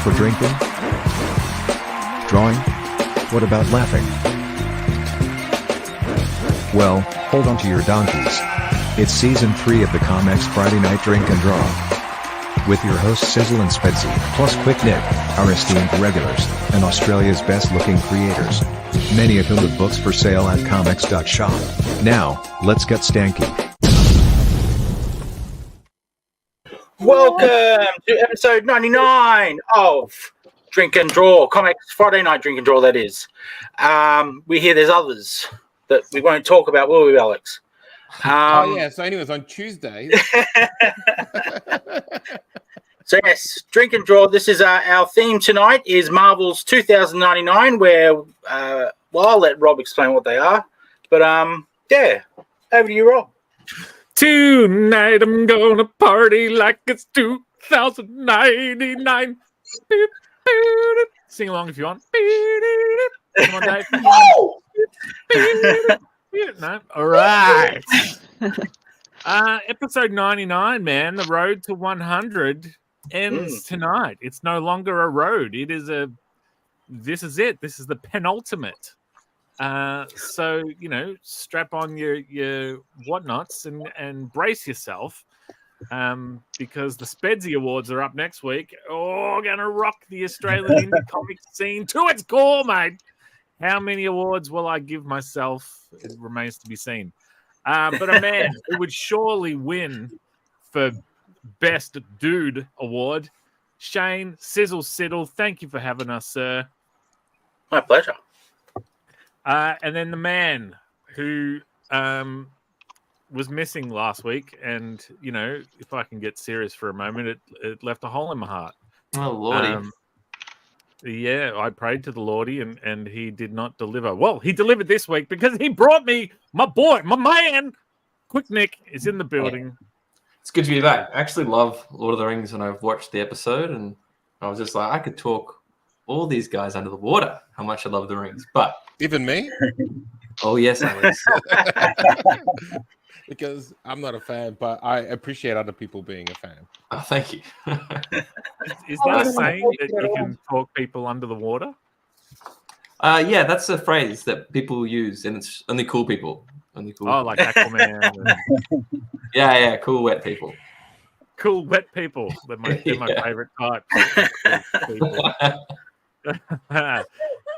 for drinking? Drawing? What about laughing? Well, hold on to your donkeys. It's season 3 of the ComX Friday Night Drink and Draw. With your hosts Sizzle and Spedsy, plus Quick Nick, our esteemed regulars, and Australia's best-looking creators. Many of whom have books for sale at ComX.shop. Now, let's get stanky. Welcome to episode 99 of Drink and Draw, ComX Friday Night Drink and Draw, that is. We hear there's others that we won't talk about, will we, Alex? So anyways, on Tuesday. So yes, Drink and Draw, this is our theme tonight is Marvel's 2099, where, I'll let Rob explain what they are. But, yeah, over to you, Rob. Tonight I'm gonna party like it's 2099. Sing along if you want. Come on, Dave. Oh! No? All right. Episode 99, man. The road to 100 ends tonight. It's no longer a road. This is it. This is the penultimate. So, strap on your whatnots and brace yourself, because the Spedsy Awards are up next week. Oh, gonna rock the Australian indie comic scene to its core, mate. How many awards will I give myself? It remains to be seen. But a man who would surely win for Best Dude Award, Shane Sizzle Siddle. Thank you for having us, sir. My pleasure. And then the man who was missing last week, and if I can get serious for a moment, it left a hole in my heart. Oh Lordy! Yeah, I prayed to the Lordy, and he did not deliver. Well, he delivered this week because he brought me my boy, my man. Quick Nick is in the building. It's good to be back. I actually love Lord of the Rings, and I've watched the episode, and I was just like, I could talk all these guys under the water. How much I love the rings, but. Even me? Oh, yes, Alex. Because I'm not a fan, but I appreciate other people being a fan. Oh, thank you. Is that a saying that you can talk people under the water? Yeah, that's a phrase that people use, and it's only cool people. Only cool. Oh, like Aquaman. Yeah, cool wet people. Cool wet people. They're my favorite type.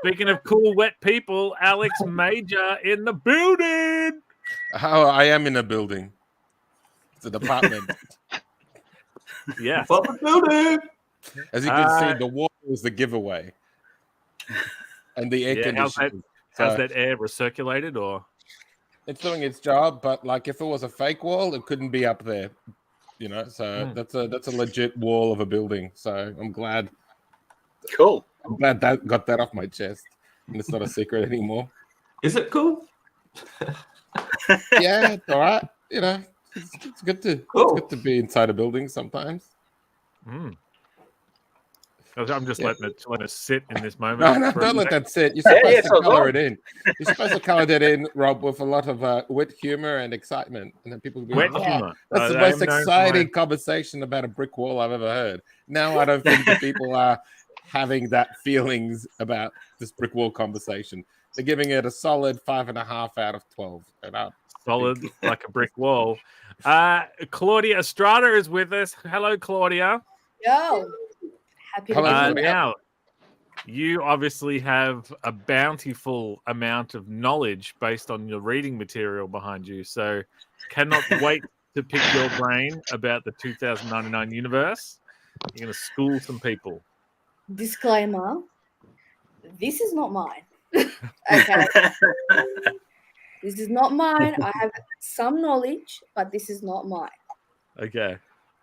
Speaking of cool wet people, Alex Major in the building. Oh, I am in a building. It's an apartment. Yeah. Welcome to the building. As you can see, the water is the giveaway. And the air conditioning. How's that air recirculated, or? It's doing its job, but like if it was a fake wall, it couldn't be up there. So that's a legit wall of a building. So I'm glad. Cool. I'm glad that got that off my chest, and it's not a secret anymore. Is it cool? Yeah, it's all right. It's good to Cool. it's good to be inside a building sometimes. I'm just letting it sit in this moment. No, don't let that sit. You're supposed to color it in. You're supposed to color that in, Rob, with a lot of wit humor and excitement, and then people will be Wet like, humor. That's the most exciting conversation about a brick wall I've ever heard. Now I don't think that people are having that feelings about this brick wall conversation. They're giving it a solid 5.5 out of 12. Solid like a brick wall. Claudia Estrada is with us. Hello, Claudia. Yo. Happy to be Hello, here. Now, you obviously have a bountiful amount of knowledge based on your reading material behind you. So cannot wait to pick your brain about the 2099 universe. You're going to school some people. Disclaimer, this is not mine. Okay. This is not mine. I have some knowledge, but this is not mine. Okay.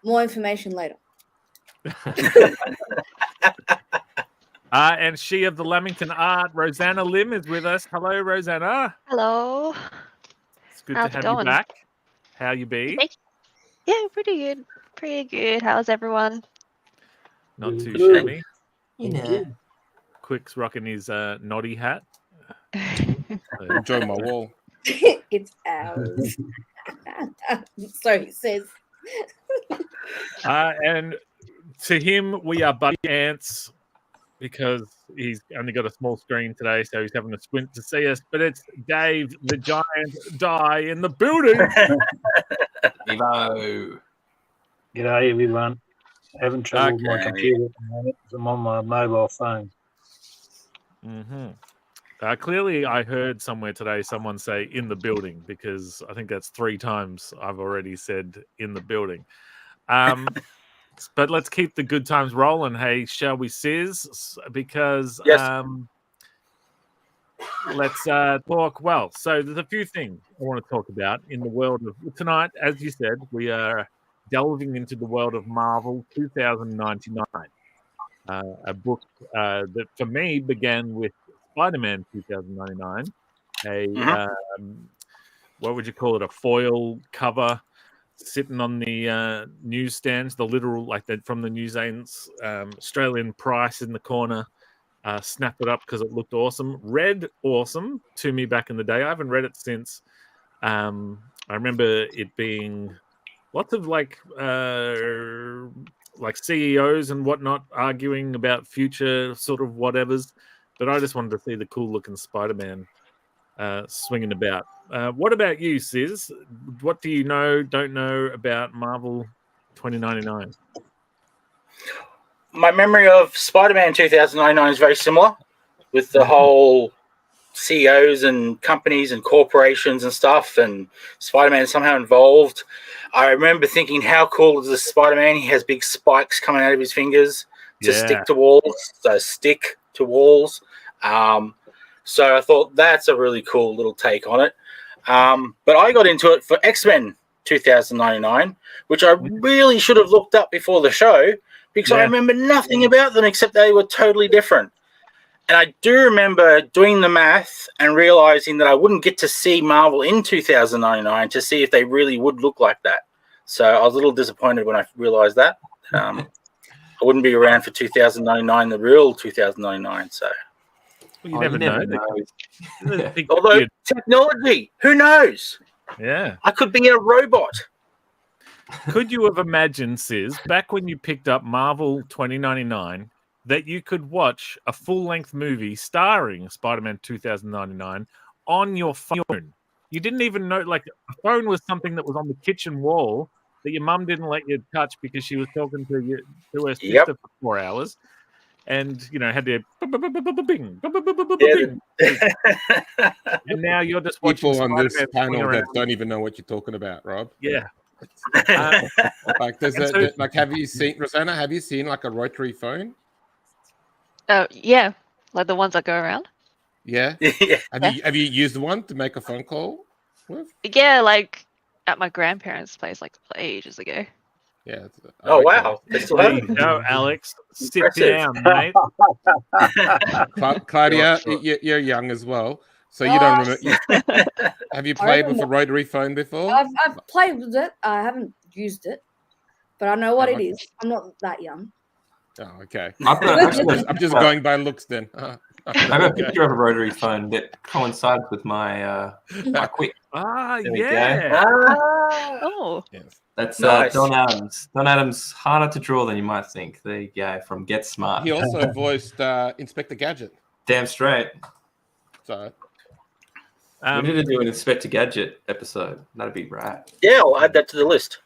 More information later. And she of the Lamington Art, Rosanna Lim, is with us. Hello, Rosanna. Hello. It's good How's to it have you going? back. How you be? Yeah, pretty good. Pretty good. How's everyone? Not too shabby. Yeah. Quick's rocking his noddy hat. Enjoy my wall. It's ours. So he says. And To him, we are buddy ants because he's only got a small screen today, so he's having a squint to see us. But it's Dave, the giant die in the building. Evo. G'day, everyone. Having trouble with my Okay. computer at the moment. I'm on my mobile phone. Mm-hmm. Clearly, I heard somewhere today someone say "in the building" because I think that's 3 times I've already said "in the building." But let's keep the good times rolling. Hey, shall we, Sis? Because Yes. let's talk. Well, so there's a few things I want to talk about in the world of tonight. As you said, we are delving into the world of Marvel 2099, a book that for me began with Spider-Man 2099, what would you call it? A foil cover sitting on the newsstands, the literal, like that from the newsstands, Australian price in the corner. Snap it up because it looked awesome. Read awesome to me back in the day. I haven't read it since. I remember it being lots of like CEOs and whatnot arguing about future sort of whatevers. But I just wanted to see the cool looking Spider-Man swinging about. What about you, Sis? What do you know, don't know about Marvel 2099? My memory of Spider-Man 2099 is very similar, with the whole CEOs and companies and corporations and stuff, and Spider-Man somehow involved. I remember thinking, how cool is this Spider-Man? He has big spikes coming out of his fingers to stick to walls. So I thought that's a really cool little take on it. But I got into it for X-Men 2099, which I really should have looked up before the show because I remember nothing about them except they were totally different. And I do remember doing the math and realizing that I wouldn't get to see Marvel in 2099 to see if they really would look like that. So I was a little disappointed when I realized that. I wouldn't be around for 2099, the real 2099. So, well, you never know. Although technology, who knows? Yeah, I could be a robot. Could you have imagined, Sis, back when you picked up Marvel 2099, that you could watch a full-length movie starring Spider-Man 2099 on your phone? You didn't even know, like, a phone was something that was on the kitchen wall that your mum didn't let you touch because she was talking to her sister for 4 hours, and had to bing, bing. And now you're just watching people on this Spider-Man panel swing that around. don't even know what you're talking about, Rob. Yeah. Like, have you seen, Rosanna? Have you seen like a rotary phone? Oh, yeah. Like the ones that go around? Yeah. Yeah. Have you used one to make a phone call with? Yeah, like at my grandparents' place, like ages ago. Yeah. Oh, okay. wow. They still have There you them. go, Alex. Sit Impressive. down, mate. Claudia, Sure. you're young as well, so you don't remember. Have you played with a remember. rotary phone before? I've played with it. I haven't used it, but I know what it okay. is. I'm not that young. Oh, okay. I'm just going by looks then. I have a picture of a rotary phone that coincides with my my quick. Ah, There we go. yeah. Oh. Yes. That's Nice. Don Adams. Don Adams, harder to draw than you might think. There you go, from Get Smart. He also voiced Inspector Gadget. Damn straight. So We need to do an Inspector Gadget episode. That'd be right. Yeah, I'll add that to the list.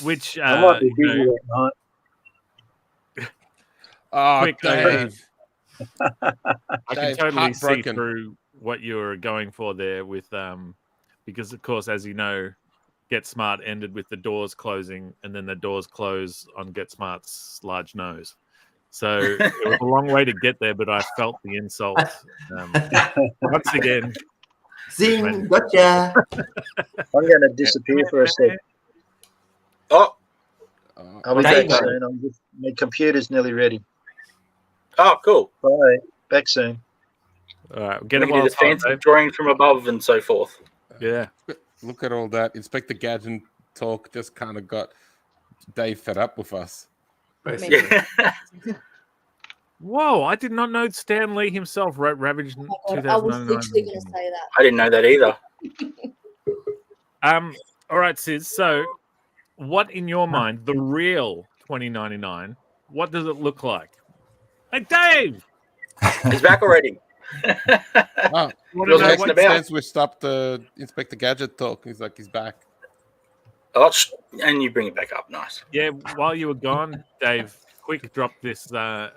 Which I might be busy that night. oh, Quick, Dave. I can Dave's totally see heartbroken. through what you're going for there with because of course, as you know, Get Smart ended with the doors closing and then the doors close on Get Smart's large nose. So it was a long way to get there, but I felt the insult once again. Zing, gotcha. I'm going to disappear for a sec. Oh, I'll be back Dave. soon. My computer's nearly ready. oh, cool. Bye. Back soon. All right, We get it can do while the it's hot, fancy Dave. drawing from above and so forth. Yeah. Look at all that Inspector Gadget talk. Just kind of got Dave fed up with us. Basically. Yeah. Whoa, I did not know Stan Lee himself wrote Ravage in Oh my God, I was 2009. literally going to say that. I didn't know that either. All right, Sis. So, what in your mind, the real 2099, what does it look like? Hey, Dave! He's back already. Oh, What is You're that? next yeah, about. since we stopped the Inspector Gadget talk, he's back. Oh, and you bring it back up. Nice. Yeah, while you were gone, Dave, quick drop this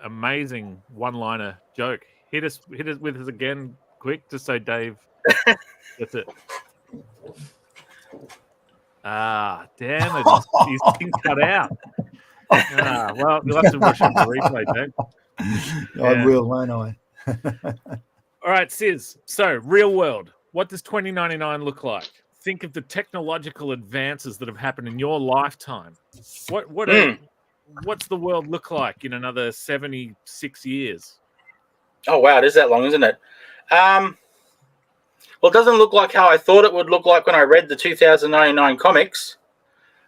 amazing one-liner joke. Hit us with us again, quick, just so Dave gets it. Ah, damn it! His thing cut out. Ah, well, you'll have to watch it on the replay, Dave. I will, won't I? All right, Sis. So, real world. What does 2099 look like? Think of the technological advances that have happened in your lifetime. What's the world look like in another 76 years? Oh wow, it is that long, isn't it? Well, it doesn't look like how I thought it would look like when I read the 2099 comics,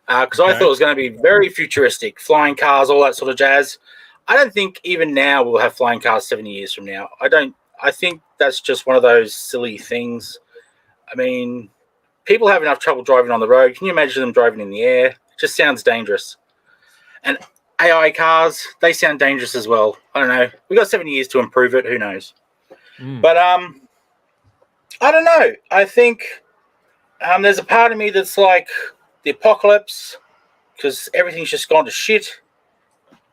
because I thought it was going to be very futuristic, flying cars, all that sort of jazz. I don't think even now we'll have flying cars 70 years from now. I think that's just one of those silly things. I mean, people have enough trouble driving on the road. Can you imagine them driving in the air? It just sounds dangerous. And AI cars, they sound dangerous as well. I don't know. We got 70 years to improve it. Who knows? But I don't know. I think there's a part of me that's like the apocalypse because everything's just gone to shit.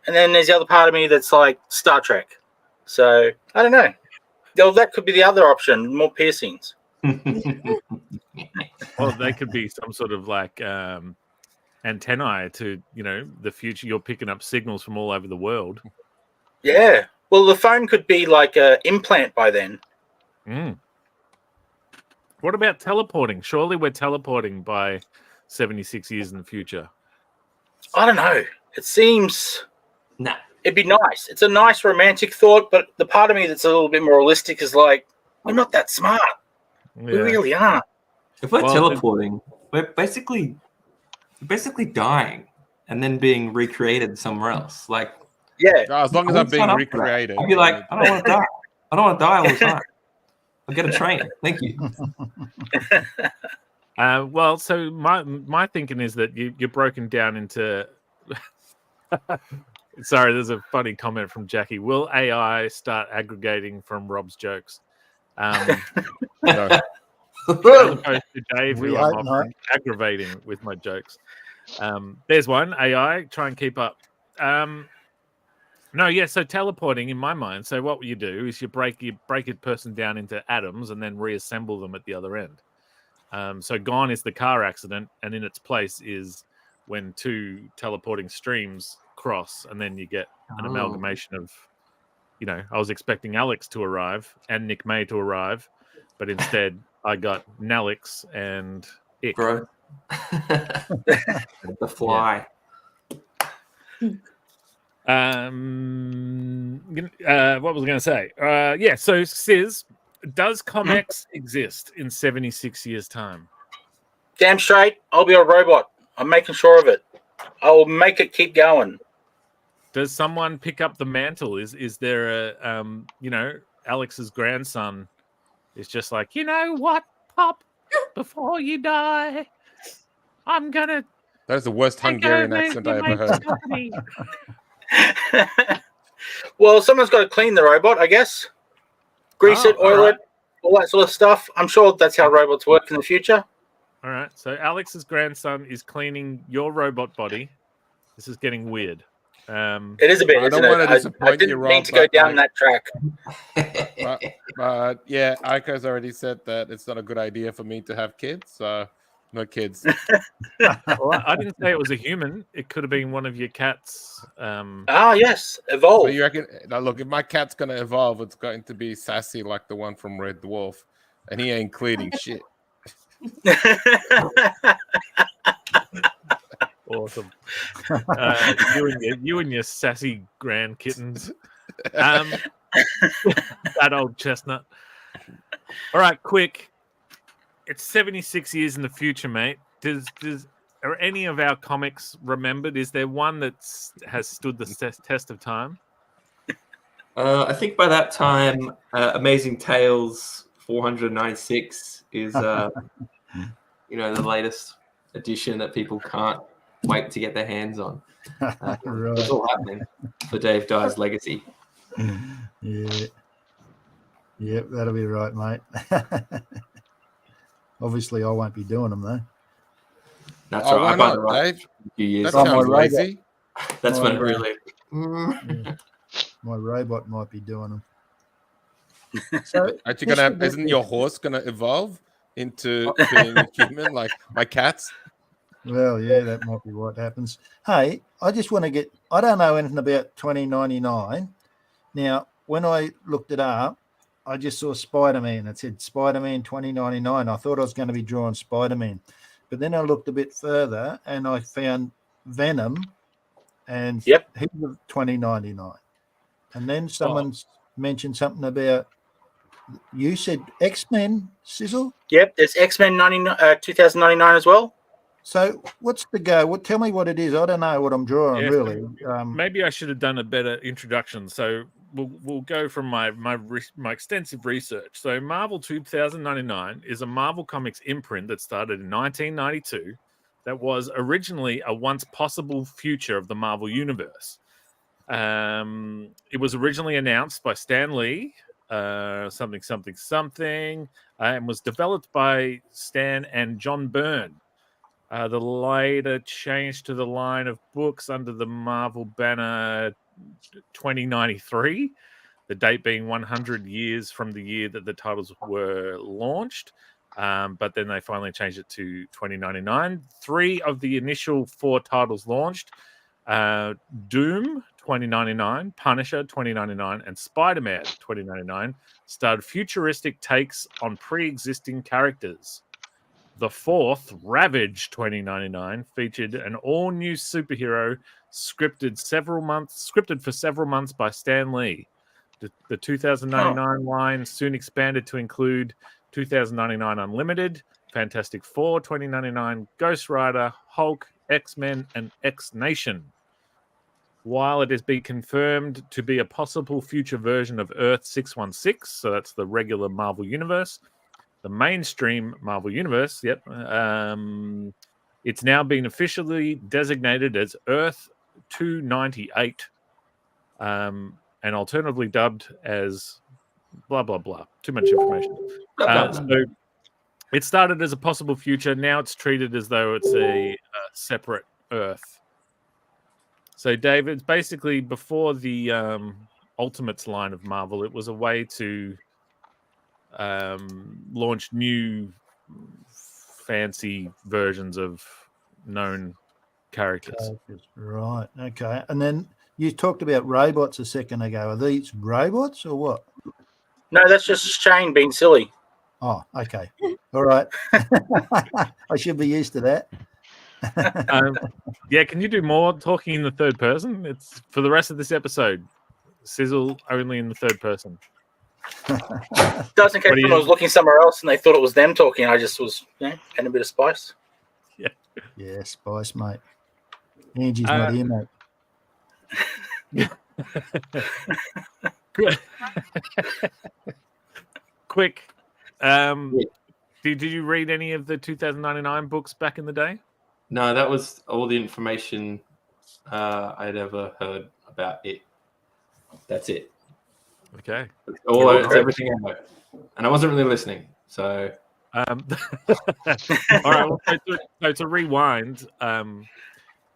And then there's the other part of me that's like Star Trek. So I don't know. Well, that could be the other option, more piercings. Well, they could be some sort of like antennae to, the future. You're picking up signals from all over the world. Yeah. Well, the phone could be like an implant by then. What about teleporting? Surely we're teleporting by 76 years in the future. I don't know. It seems... Nah. It'd be nice. It's a nice romantic thought, but the part of me that's a little bit more realistic is like, we're not that smart. Yeah. We really aren't. If we're teleporting, we're basically dying and then being recreated somewhere else. Like, yeah. As long as I'm being recreated. I'd be like, I don't want to die. I don't want to die all the time. I'll get a train. Thank you. Well, so my thinking is that you're broken down into... Sorry, there's a funny comment from Jackie. Will AI start aggregating from Rob's jokes? No. As opposed to Dave, who I'm often aggravating with my jokes. There's one. AI, try and keep up. So teleporting in my mind. So what you do is you break a person down into atoms and then reassemble them at the other end. So gone is the car accident, and in its place is when two teleporting streams cross, and then you get an amalgamation of, I was expecting Alex to arrive and Nick May to arrive, but instead I got Nalix and Ick. Bro. The fly. What was I going to say? So Sis, does ComX exist in 76 years' time? Damn straight. I'll be a robot. I'm making sure of it. I'll make it keep going. Does someone pick up the mantle? Is there a Alex's grandson is just like, you know what, Pop? Before you die, I'm gonna. That is the worst Hungarian accent I ever heard. Well, someone's got to clean the robot, I guess. Grease it, oil it, all that sort of stuff. I'm sure that's how robots work in the future. All right. So Alex's grandson is cleaning your robot body. This is getting weird. It is a bit. I don't want to disappoint I didn't you, Rob, mean to go down that track. But yeah, Aiko's already said that it's not a good idea for me to have kids, so no kids. Well, I didn't say it was a human. It could have been one of your cats. Yes, evolve. But you reckon? Now, look, if my cat's gonna evolve, it's going to be sassy like the one from Red Dwarf, and he ain't cleaning shit. Awesome. You and your sassy grand kittens. That old chestnut. All right, quick. It's 76 years in the future, mate. Are any of our comics remembered? Is there one that has stood the test of time? I think by that time, Amazing Tales 496 is, the latest edition that people can't wait to get their hands on. Right. It's all happening for Dave Dye's legacy. Yeah. Yep, that'll be right, mate. Obviously, I won't be doing them, though. That's Oh, right. why I buy the not, right Dave? a few years. That Oh, my sounds robot. lazy. That's when it my, really. Yeah. My robot might be doing them. So, Aren't you gonna have, isn't your horse gonna evolve into being a human like my cats? Well, yeah, that might be what happens. Hey, I just want to get, I don't know anything about 2099. Now, when I looked it up, I just saw Spider-Man. It said Spider-Man 2099. I thought I was going to be drawing Spider-Man. But then I looked a bit further and I found Venom and Yep. he was 2099. And then someone's mentioned something about, you said X-Men, Sizzle? Yep, there's X-Men 2099 as well. So what's the go? Tell me what it is. I don't know what I'm drawing, Yeah, really. Maybe I should have done a better introduction. So we'll go from my extensive research. So Marvel 2099 is a Marvel Comics imprint that started in 1992 that was originally a once possible future of the Marvel Universe. It was originally announced by Stan Lee, something, and was developed by Stan and John Byrne. The later changed to the line of books under the Marvel banner 2093, the date being 100 years from the year that the titles were launched. But then they finally changed it to 2099. 3 of the initial 4 titles launched: Doom 2099, Punisher 2099, and Spider-Man 2099 starred futuristic takes on pre-existing characters. The 4th, Ravage 2099, featured an all-new superhero scripted for several months by Stan Lee. The 2099 line soon expanded to include 2099 Unlimited, Fantastic Four 2099, Ghost Rider, Hulk, X-Men, and X-Nation. While it has been confirmed to be a possible future version of Earth 616, so that's the regular Marvel Universe, the mainstream Marvel Universe, it's now been officially designated as Earth 298, and alternatively dubbed as blah, blah, blah. Too much information. So it started as a possible future. Now it's treated as though it's a separate Earth. So, David, it's basically before the Ultimates line of Marvel, it was a way to launch new fancy versions of known characters. Right. Okay. And then you talked about robots a second ago. Are these robots or what? No, that's just Shane being silly. Oh, okay. All right. I should be used to that. Yeah, can you do more talking in the third person? It's for the rest of this episode. Sizzle only in the third person. Just in case someone was looking somewhere else and they thought it was them talking, I just was adding a bit of spice. Yeah. Yeah, spice, mate. Angie's not here, mate. Good. Quick. Did you read any of the 2099 books back in the day? No, that was all the information I'd ever heard about it. That's it. Okay. It's everything I know. And I wasn't really listening. So all right. Well, so to rewind,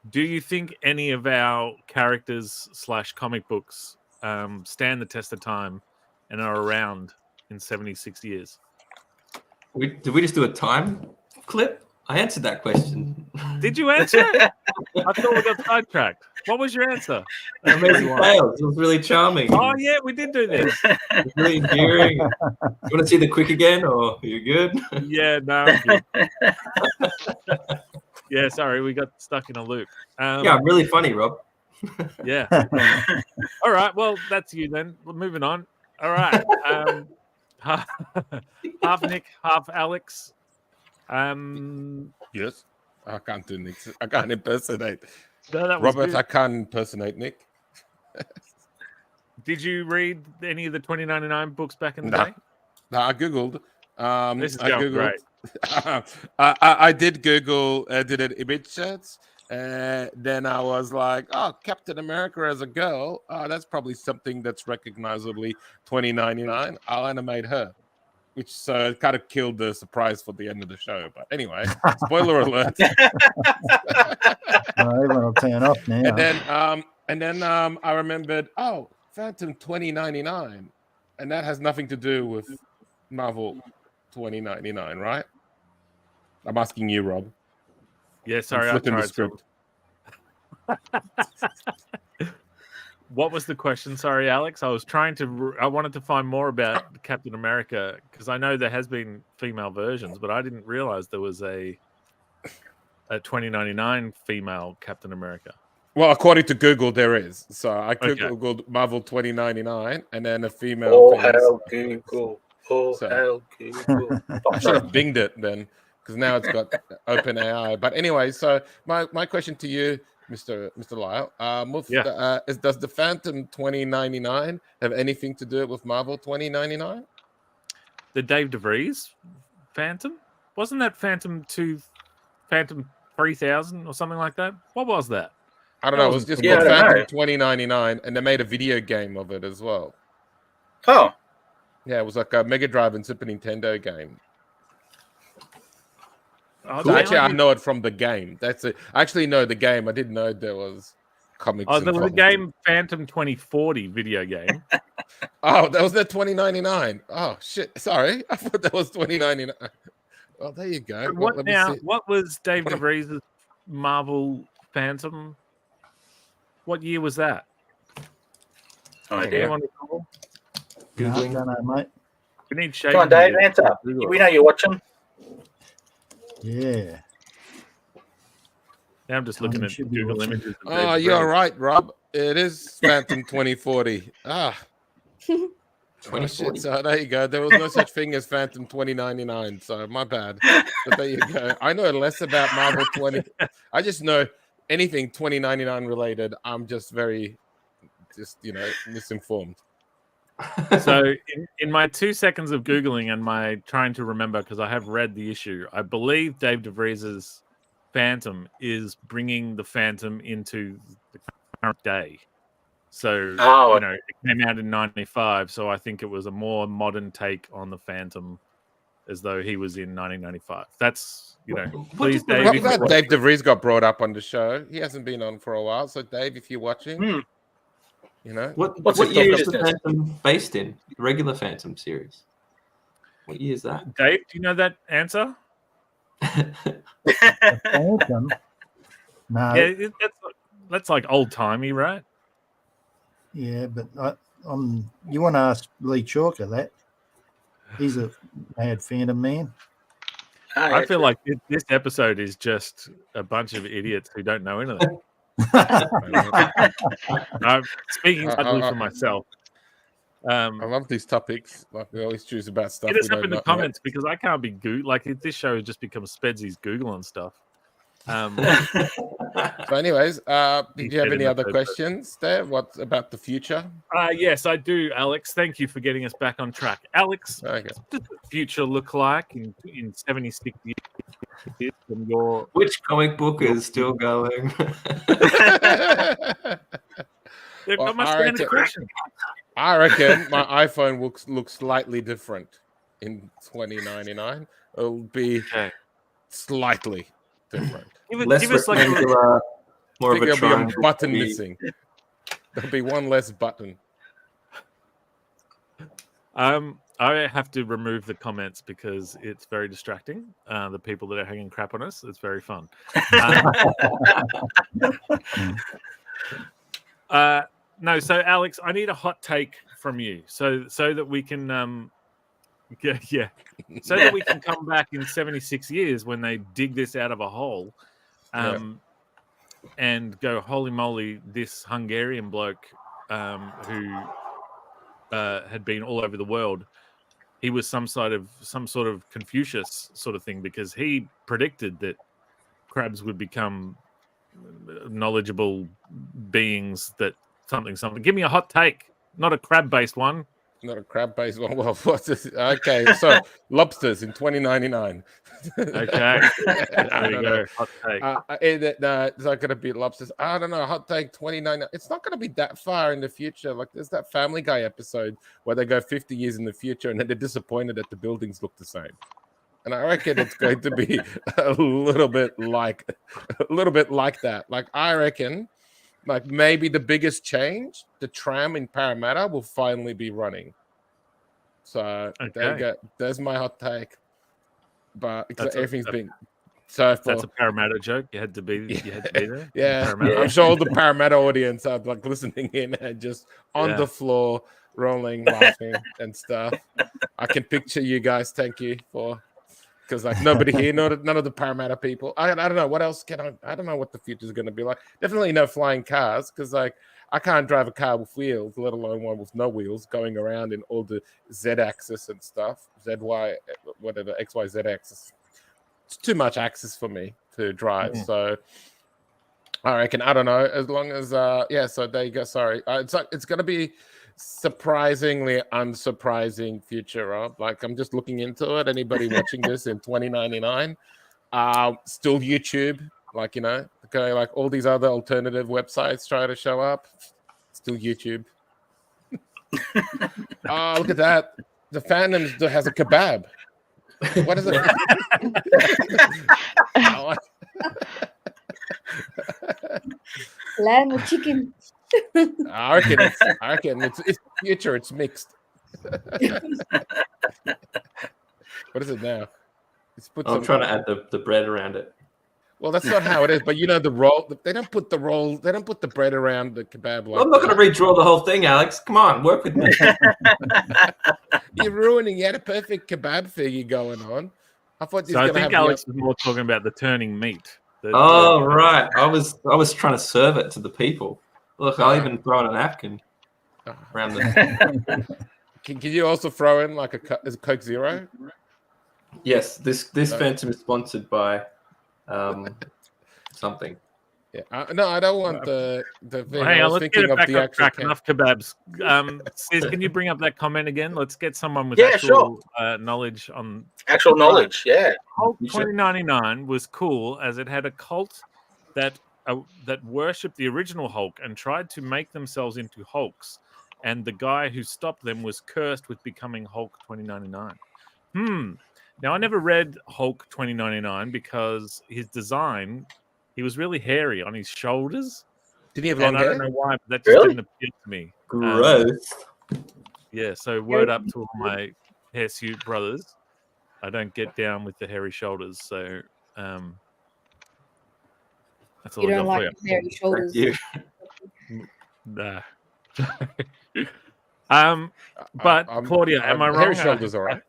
do you think any of our characters / comic books stand the test of time and are around in 76 years? did we just do a time clip? I answered that question. Did you answer it? I thought we got sidetracked. What was your answer? Amazing Tales. It was really charming. Oh, yeah, we did do this. It was really endearing. You want to see the quick again, or are you good? Yeah, no. I'm good. Yeah, sorry, we got stuck in a loop. Yeah, really funny, Rob. Yeah. All right, well, that's you then. We're moving on. All right. Half Nick, half Alex. Yes, I can't do Nick. I can't impersonate. No, that was Robert. good. I can't impersonate Nick. Did you read any of the 2099 books back in the day? No, I googled. This is going great. I did Google. Did it image search? Then I was like, oh, Captain America as a girl. Oh, that's probably something that's recognizably 2099. I'll animate her. Which kind of killed the surprise for the end of the show. But anyway, spoiler alert. Everyone will turn off now. And then I remembered, oh, Phantom 2099. And that has nothing to do with Marvel 2099, right? I'm asking you, Rob. Yeah, sorry, I'm flipping the script. What was the question? Sorry, Alex. I wanted to find more about Captain America because I know there has been female versions, but I didn't realize there was a 2099 female Captain America. Well, according to Google, there is. So I Googled Marvel 2099 and then a female. Hell Google. Hell Google. I should have binged it then because now it's got open AI. But anyway, so my question to you, Mr. Lyle, does the Phantom 2099 have anything to do with Marvel 2099? The Dave DeVries Phantom? Wasn't that Phantom 3000 or something like that? What was that? I don't know. It was just called Phantom 2099, and they made a video game of it as well. Oh. Yeah, it was like a Mega Drive and Super Nintendo game. So actually, I know it from the game. That's it. I actually know the game. I didn't know there was comics. Oh, there was a game, Phantom 2040 video game. Oh, that was the 2099. Oh shit! Sorry, I thought that was 2099. Well, there you go. What was Dave DeVries' Marvel Phantom? What year was that? Oh, dear. Googling. No, mate. We need Shane. Come on, Dave, answer. We know you're watching. Yeah. Now I'm just looking at Google images. Oh, you're right, Rob. It is Phantom 2040. 2040. So there you go. There was no such thing as Phantom 2099. So my bad. But there you go. I know less about Marvel 20. I just know anything 2099 related. I'm just very, misinformed. So in my 2 seconds of Googling and my trying to remember, because I have read the issue, I believe Dave DeVries' Phantom is bringing the Phantom into the current day. So, it came out in 95, so I think it was a more modern take on the Phantom as though he was in 1995. That's, please, Dave. I'm glad Dave DeVries got brought up on the show. He hasn't been on for a while. So, Dave, if you're watching... What year is the Phantom based in? The regular Phantom series. What year is that? Dave, do you know that answer? Phantom? No. Yeah, that's like old timey, right? Yeah, but you want to ask Lee Chalker that? He's a mad Phantom man. I feel like this episode is just a bunch of idiots who don't know anything. I'm speaking ugly for myself. I love these topics. Like we always choose about stuff. Hit us up in the comments because I can't be this show has just become Spedsy's Googling stuff. So, anyways, did you have any other questions there? What about the future? Yes, I do, Alex. Thank you for getting us back on track. Alex, what does the future look like in 76 years from your... Which comic book is still going? I reckon my iPhone looks slightly different in 2099. It'll be slightly different. Give us like more of a there'll be a button missing. There'll be one less button. I have to remove the comments because it's very distracting. The people that are hanging crap on us, it's very fun. No, so Alex, I need a hot take from you, so that we can, so that we can come back in 76 years when they dig this out of a hole, and go, holy moly, this Hungarian bloke who had been all over the world. He was some sort of Confucius sort of thing because he predicted that crabs would become knowledgeable beings that something. Give me a hot take, not a crab-based one. not a crab-based one. Well, what's this? Okay, so lobsters in 2099. Okay. There you go. Hot take. It's not going to be lobsters. I don't know. Hot take 29. It's not going to be that far in the future. Like there's that Family Guy episode where they go 50 years in the future and then they're disappointed that the buildings look the same. And I reckon it's going to be a little bit like that. Like I reckon, like maybe the biggest change, the tram in Parramatta will finally be running. So there you go. There's my hot take. But everything's been so. That's a Parramatta joke. You had to be there. Yeah, I'm sure all the Parramatta audience are like listening in and just on the floor, rolling, laughing and stuff. I can picture you guys. Thank you for. Because like nobody here, none of the Parramatta people. I don't know what else I don't know what the future is going to be like. Definitely no flying cars because like I can't drive a car with wheels, let alone one with no wheels, going around in all the Z-axis and stuff, ZY, whatever XYZ axis. It's too much axis for me to drive. So I reckon I don't know. As long as so there you go. Sorry, it's going to be surprisingly unsurprising future, Rob. Like I'm just looking into it. Anybody watching this in 2099, still YouTube, like okay, like all these other alternative websites try to show up, still YouTube. Oh, look at that. The Phantoms has a kebab. What is it? Lamb or chicken. I reckon it's future. It's mixed. What is it now? I'm trying to add the bread around it. Well, that's not how it is. But the roll. They don't put the roll. They don't put the bread around the kebab. Like I'm not going to redraw the whole thing, Alex. Come on, work with me. You're ruining. You had a perfect kebab figure going on. I thought. So I think Alex was more talking about the turning meat. Right. I was trying to serve it to the people. Look, I'll even throw in a napkin around the. Can you also throw in like a Coke Zero? Yes, this Phantom is sponsored by something. Yeah, no, I don't want the thing. Hang on, let's get it back on track. can. Enough kebabs. Sis, can you bring up that comment again? Let's get someone with knowledge on actual knowledge. Yeah, Hulk 2099 was cool as it had a cult that worshipped the original Hulk and tried to make themselves into Hulks, and the guy who stopped them was cursed with becoming Hulk 2099. Now I never read Hulk 2099 because his design. He was really hairy on his shoulders. Did he have long hair? I don't know why, but that just didn't appeal to me. Gross. So word up to all my hairsuit brothers. I don't get down with the hairy shoulders, so that's all You I don't got like for hairy shoulders. Nah. But Claudia, am I wrong? Hairy shoulders, all right.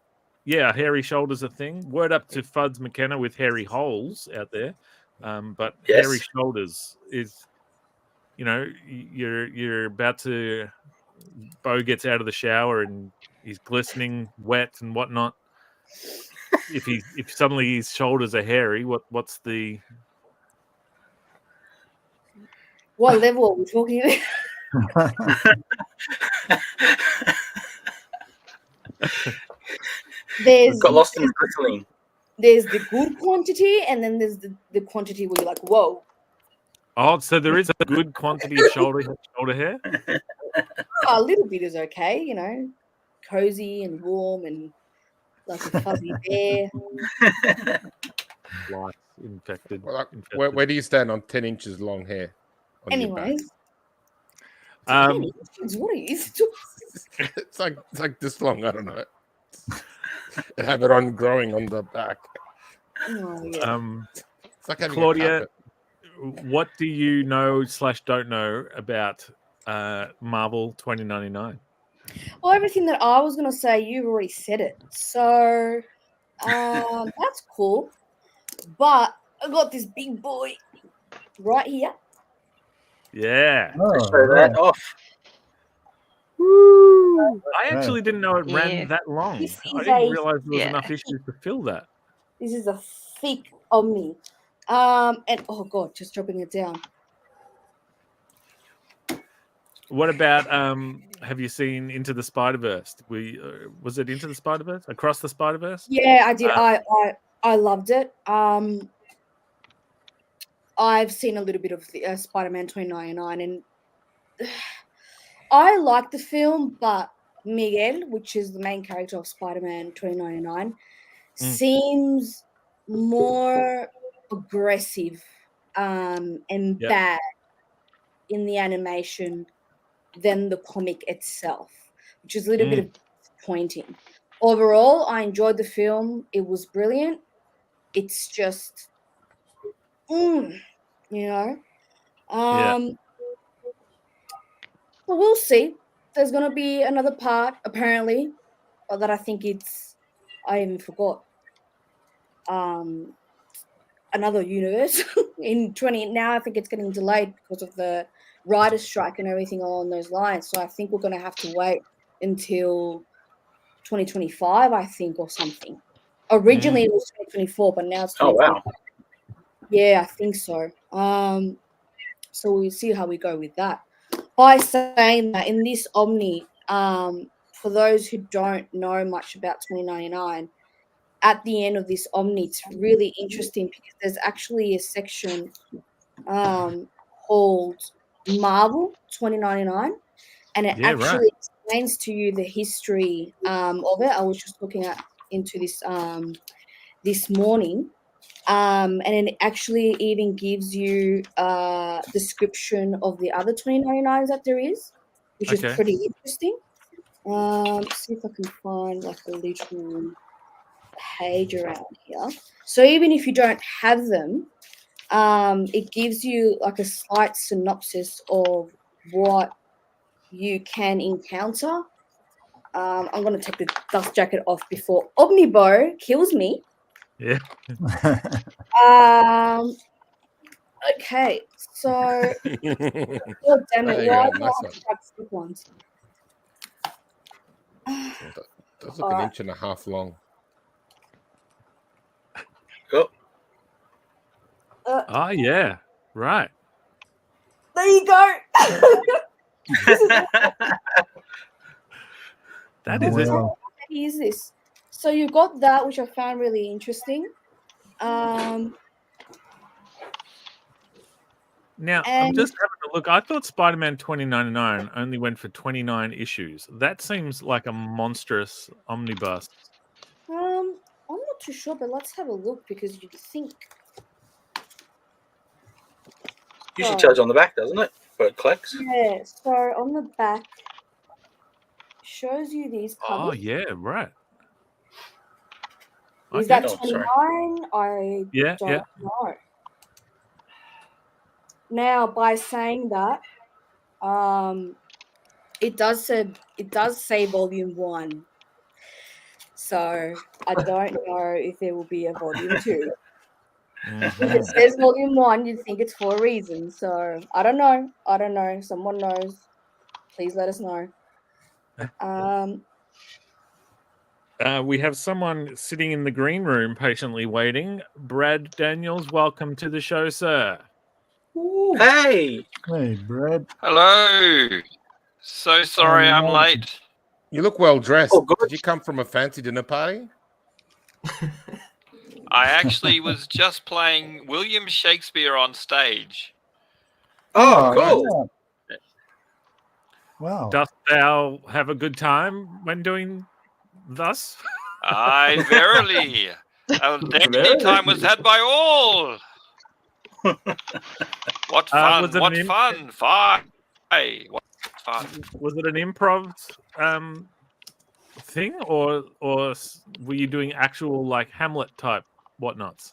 Yeah, hairy shoulders a thing. Word up to Fuds McKenna with hairy holes out there. But hairy shoulders is, you're about to. Bo gets out of the shower and he's glistening, wet and whatnot. If suddenly his shoulders are hairy, what's the? What level are we talking about? Got lost in glistening. There's the good quantity, and then there's the quantity where you're like, whoa. Oh, so there is a good quantity of shoulder hair? A little bit is okay, cozy and warm and like a fuzzy bear. Life infected. Where do you stand on 10 inches long hair? Anyways. What are you? It's like this long, I don't know. I have it on growing on the back. Oh, yeah. It's like having Claudia, what do you know / don't know about Marvel 2099? Well, everything that I was going to say, you've already said it. So that's cool. But I got this big boy right here. Yeah. Show that off. Woo! I actually didn't know it ran that long. I didn't realize there was enough issues to fill that. This is a thick Omni. And oh god, just dropping it down. What about have you seen Into the Spider-Verse? Was it Into the Spider-Verse? Across the Spider-Verse? Yeah, I did. I loved it. I've seen a little bit of the Spider-Man 2099, and I like the film, but Miguel, which is the main character of Spider-Man 2099, seems more aggressive and Yep. bad in the animation than the comic itself, which is a little bit disappointing. Overall, I enjoyed the film. It was brilliant. It's just, you know. But we'll see. There's gonna be another part apparently, but that I think I even forgot. Another universe in 20 now. I think it's getting delayed because of the writer's strike and everything along those lines. So I think we're gonna have to wait until 2025, I think, or something. Originally it was 2024, but now it's 2025. wow. Yeah, I think so. So we'll see how we go with that. By saying that, in this Omni, for those who don't know much about 2099, at the end of this Omni, it's really interesting because there's actually a section called Marvel 2099, and it actually explains to you the history of it. I was just looking into this this morning. And it actually even gives you a description of the other 2099s that there is, which is pretty interesting. See if I can find like a little page around here. So even if you don't have them, it gives you like a slight synopsis of what you can encounter. I'm going to take the dust jacket off before Omnibo kills me. Yeah. Okay, so oh damn it! There you Why go, do I nice have one. to grab thick ones? That's like an inch and a half long. Oh yeah, right. There you go. That is it. How heavy is this? So you got that, which I found really interesting. Now, I'm just having a look. I thought Spider-Man 2099 only went for 29 issues. That seems like a monstrous omnibus. I'm not too sure, but let's have a look because you'd think. Usually tells you on the back, doesn't it? Where it collects. Yeah, so on the back shows you these covers. Oh yeah, right. Is that 29? I don't know. Now, by saying that, it does say volume 1. So I don't know if there will be a volume 2. If it says volume 1, you'd think it's for a reason. So I don't know. Someone knows. Please let us know. We have someone sitting in the green room patiently waiting. Brad Daniels, welcome to the show, sir. Ooh. Hey, Brad. Hello. So sorry I'm late. You look well dressed. Oh, good. Did you come from a fancy dinner party? I actually was just playing William Shakespeare on stage. Oh, cool. Nice. Wow. Dost thou have a good time when doing thus? Aye, verily. A dandy time was had by all. What fun! What fun! Fine. What fun! Was it an improv thing, or were you doing actual like Hamlet type whatnots?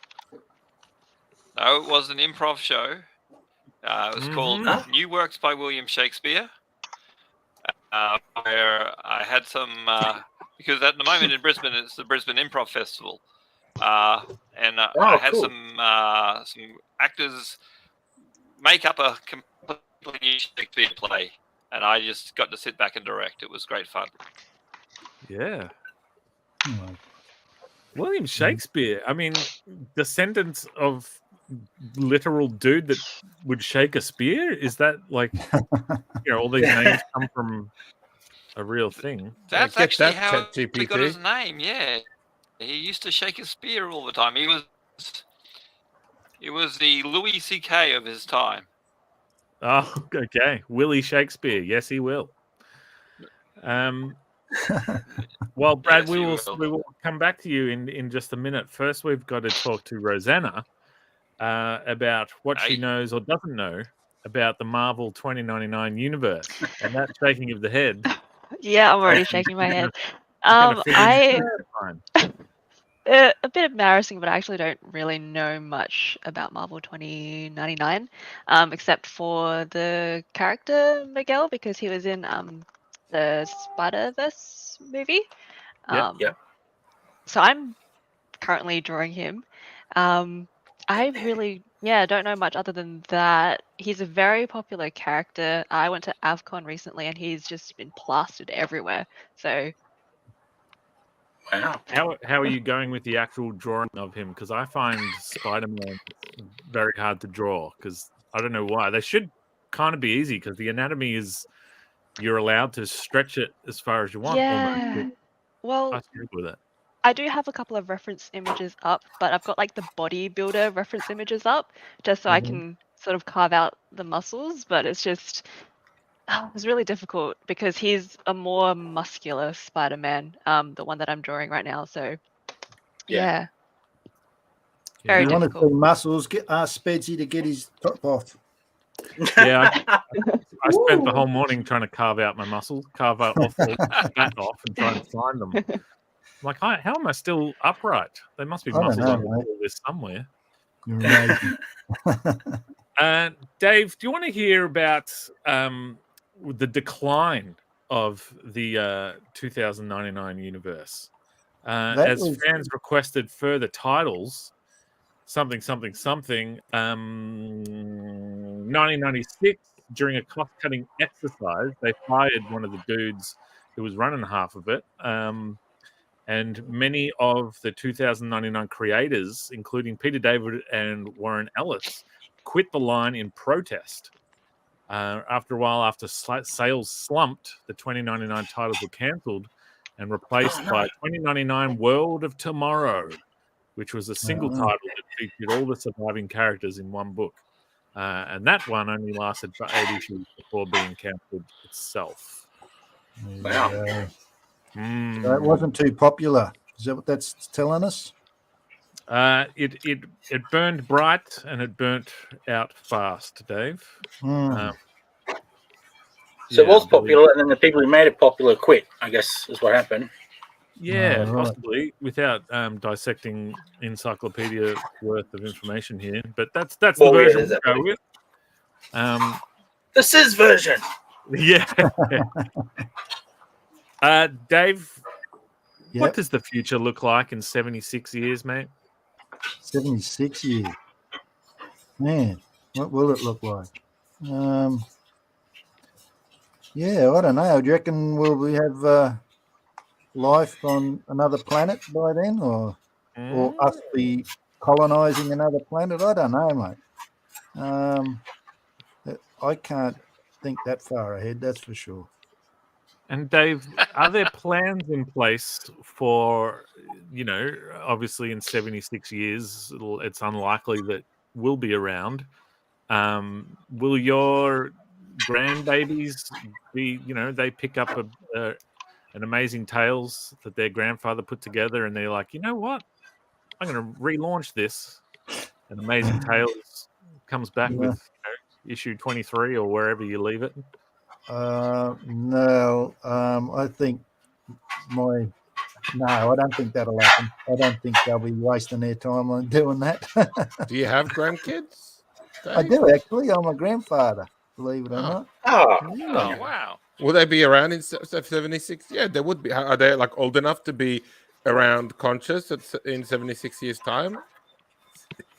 No, it was an improv show. It was called New Works by William Shakespeare. Where I had some because at the moment in Brisbane it's the Brisbane Improv Festival, and I had some actors make up a completely new Shakespeare play, and I just got to sit back and direct. It was great fun. Yeah. William Shakespeare. I mean, descendants of literal dude that would shake a spear? Is that like, all these names come from a real thing? That's Get actually that, how he ChatGPT. got his name. Yeah, he used to shake his spear all the time. He was the Louis C.K. of his time. Oh, okay. Willie Shakespeare. Yes, he will. Well, Brad, Yes, we he will come back to you in just a minute. First, we've got to talk to Rosanna about what she knows or doesn't know about the Marvel 2099 universe, and that shaking of the head. Yeah, I'm already shaking my head. I a bit embarrassing, but I actually don't really know much about Marvel 2099, except for the character Miguel, because he was in the Spider-Verse movie. Yep. So I'm currently drawing him. I really, don't know much other than that. He's a very popular character. I went to AvCon recently, and he's just been plastered everywhere. So Wow. How are you going with the actual drawing of him? Because I find Spider-Man very hard to draw. Because I don't know why. They should kind of be easy because the anatomy is you're allowed to stretch it as far as you want. yeah. Almost. Well, I struggle with it. I do have a couple of reference images up, but I've got like the bodybuilder reference images up just so I can sort of carve out the muscles. But it's just, it's really difficult because he's a more muscular Spider-Man, the one that I'm drawing right now. So, yeah. Very If you want to difficult. see muscles, ask Spedsy to get his top off. Yeah, I spent the whole morning trying to carve out my muscles, carve out off all fat off, and try and find them. I'm like, how am I still upright? There must be I don't muscles know, on mate. all this somewhere. You're amazing. Dave, do you want to hear about the decline of the 2099 universe? Fans requested further titles, something. 1996, during a cost-cutting exercise, they fired one of the dudes who was running half of it. And many of the 2099 creators, including Peter David and Warren Ellis, quit the line in protest. After a while, after sales slumped, the 2099 titles were cancelled and replaced by 2099 World of Tomorrow, which was a single title that featured all the surviving characters in one book. And that one only lasted for 8 issues before being cancelled itself. Wow. So it wasn't too popular. Is that what that's telling us? It burned bright and it burnt out fast, Dave. So it was popular, and then the people who made it popular quit, I guess, is what happened. Yeah, possibly, without dissecting encyclopedia worth of information here. But that's the version we'll go with. The Sis version. Yeah. Dave, what does the future look like in 76 years, mate? 76 years. Man, what will it look like? Yeah, I don't know. Do you reckon will we have life on another planet by then, or us be colonizing another planet? I don't know, mate. I can't think that far ahead, that's for sure. And Dave, are there plans in place for, obviously in 76 years, it's unlikely that we'll be around. Will your grandbabies be, they pick up an amazing tales that their grandfather put together and they're like, you know what? I'm going to relaunch this. And Amazing Tales comes back with issue 23 or wherever you leave it. No, I think no, I don't think that'll happen. I don't think they'll be wasting their time on doing that. Do you have grandkids, Dave? I do, actually. I'm a grandfather, believe it or not. Oh, wow. Will they be around in 76? Yeah, they would be. Are they like old enough to be around conscious in 76 years' time?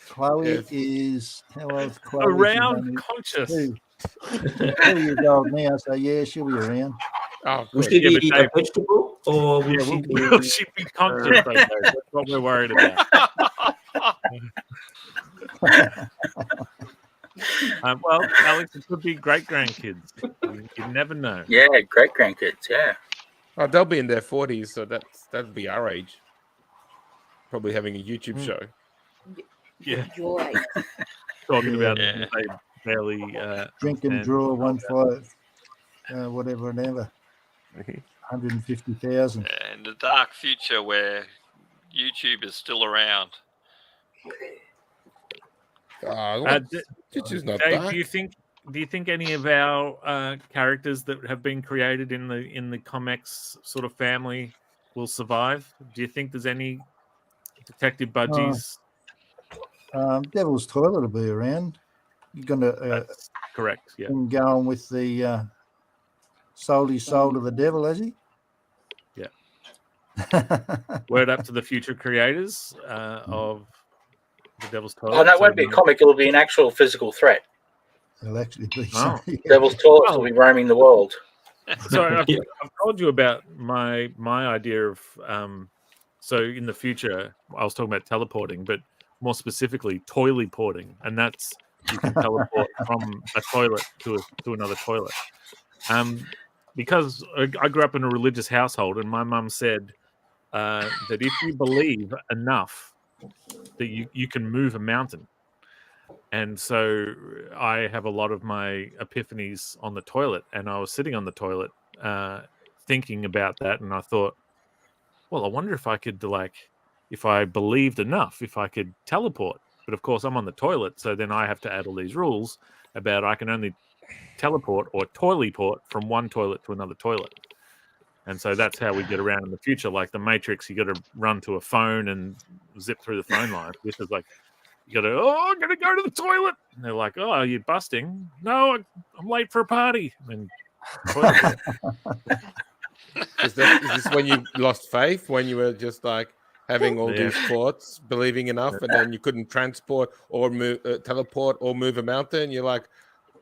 Chloe is, how old is Chloe? Around conscious. 2 years old now, so yeah, she'll be around. Oh, will she be a vegetable, or will she be conscious? That's what we're worried about. Well, Alex, it could be great grandkids. You never know. Yeah, great grandkids. Yeah. Oh, they'll be in their 40s, so that'd be our age. Probably having a YouTube show. Yeah. Your age. Talking about Yeah. they barely Drink and understand draw what 1.5, whatever and ever. 150,000. In the dark future where YouTube is still around. YouTube's not Dave, dark. do you think any of our characters that have been created in the ComX sort of family will survive? Do you think there's any Detective Budgies? Devil's Toilet will be around. You're going to That's correct. Yeah. been going with the sold his soul to the devil, has he? Yeah. Word up to the future creators of the Devil's Toilet. Oh, no, it won't be a comic. It'll be an actual physical threat. It'll actually be Oh. Devil's Toilets will be roaming the world. So I've told you about my idea of so in the future I was talking about teleporting, but more specifically toileporting, and that's you can teleport from a toilet to another toilet. Because I grew up in a religious household, and my mum said that if you believe enough that you can move a mountain. And so I have a lot of my epiphanies on the toilet, and I was sitting on the toilet thinking about that, and I thought, well, I wonder if I could, if I believed enough, if I could teleport. But of course, I'm on the toilet, so then I have to add all these rules about I can only teleport or toileport from one toilet to another toilet. And so that's how we get around in the future. Like the Matrix, you got to run to a phone and zip through the phone line. This is like, you got to, I'm going to go to the toilet. And they're like, oh, are you busting? No, I'm late for a party. And Is this when you lost faith? When you were just like having all these thoughts, believing enough, and then you couldn't transport or teleport or move a mountain? You're like,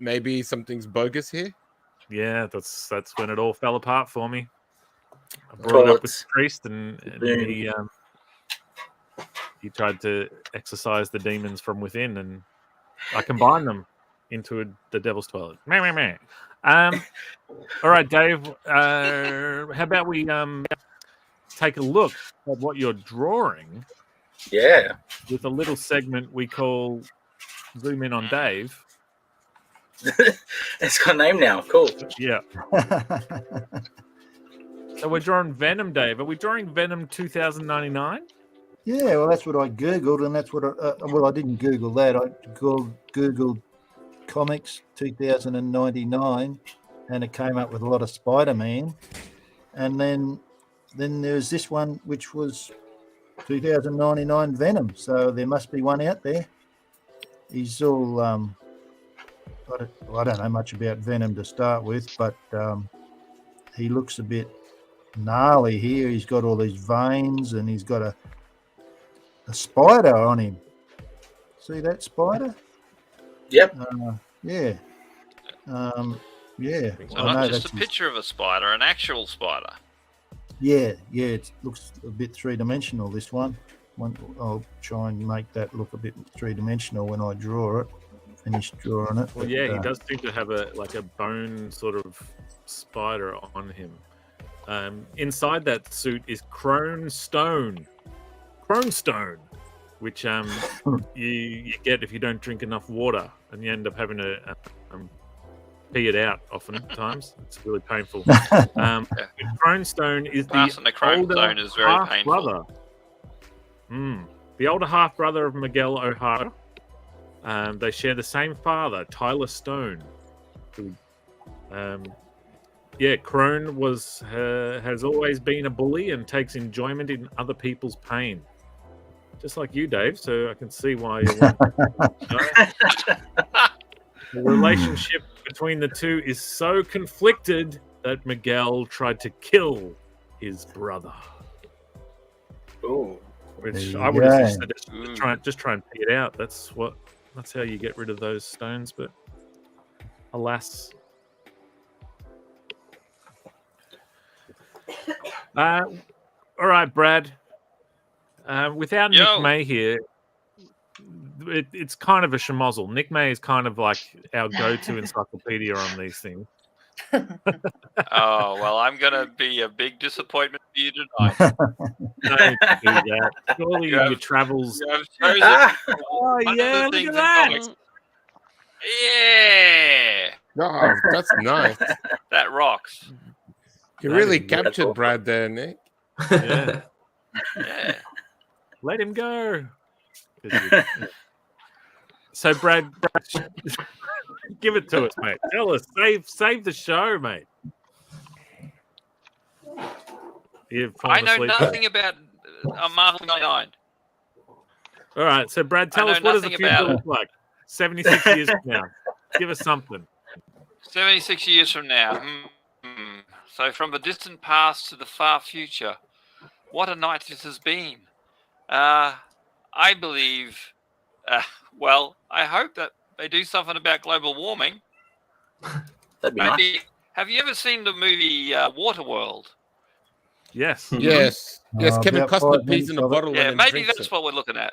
maybe something's bogus here? Yeah, that's when it all fell apart for me. I brought it up with the priest, and he tried to exorcise the demons from within, and I combined them into the devil's toilet. All right, Dave. How about we take a look at what you're drawing? Yeah. With a little segment we call "Zoom In on Dave." It's got a name now. Cool. Yeah. So we're drawing Venom, Dave. Are we drawing Venom 2099? Yeah, well, that's what I Googled, and that's what I didn't Google that. I Googled comics 2099, and it came up with a lot of Spider-Man. And then there's this one, which was 2099 Venom. So there must be one out there. He's all, I don't know much about Venom to start with, but he looks a bit gnarly here. He's got all these veins, and he's got a spider on him. See that spider? Yep. Yeah. Yeah. So not just a picture of a spider, an actual spider. Yeah. It looks a bit three-dimensional, this one. I'll try and make that look a bit three-dimensional when I draw it. Finish drawing it. Well, yeah, he does seem to have a bone sort of spider on him. Inside that suit is Crone Stone, which you get if you don't drink enough water, and you end up having to pee it out oftentimes. It's really painful. Crone Stone is the older Stone is very painful. Brother. The older half brother of Miguel O'Hara. They share the same father, Tyler Stone. Crone has always been a bully and takes enjoyment in other people's pain. Just like you, Dave, so I can see why you want to know. The relationship between the two is so conflicted that Miguel tried to kill his brother. Ooh. Which I would have said just try and pee it out. That's how you get rid of those stones, but alas. All right, Brad. Without Nick May here, it's kind of a schmozzle. Nick May is kind of like our go-to encyclopedia on these things. Oh, well, I'm going to be a big disappointment for you tonight. Don't do that. Surely You in have- your travels. You have chosen Oh, one yeah, of the look things at in that. comics. Yeah, Oh, that's nice. that rocks. You That really is- captured awesome. Brad there, Nick. Yeah. Yeah. Let him go. So, Brad, give it to us, mate. Tell us. Save the show, mate. You've I fallen know asleep. nothing about Marvel 99. All right. So, Brad, tell I us know what does the nothing future about it. look like 76 years from now? Give us something. 76 years from now. So from the distant past to the far future, what a night this has been. I believe, well, I hope that they do something about global warming. That'd be nice. Maybe, have you ever seen the movie Waterworld? Yes. Yes. Yes, Kevin about Costner 5 pees in a minutes of it. bottle Yeah, and then maybe drinks that's it. what we're looking at.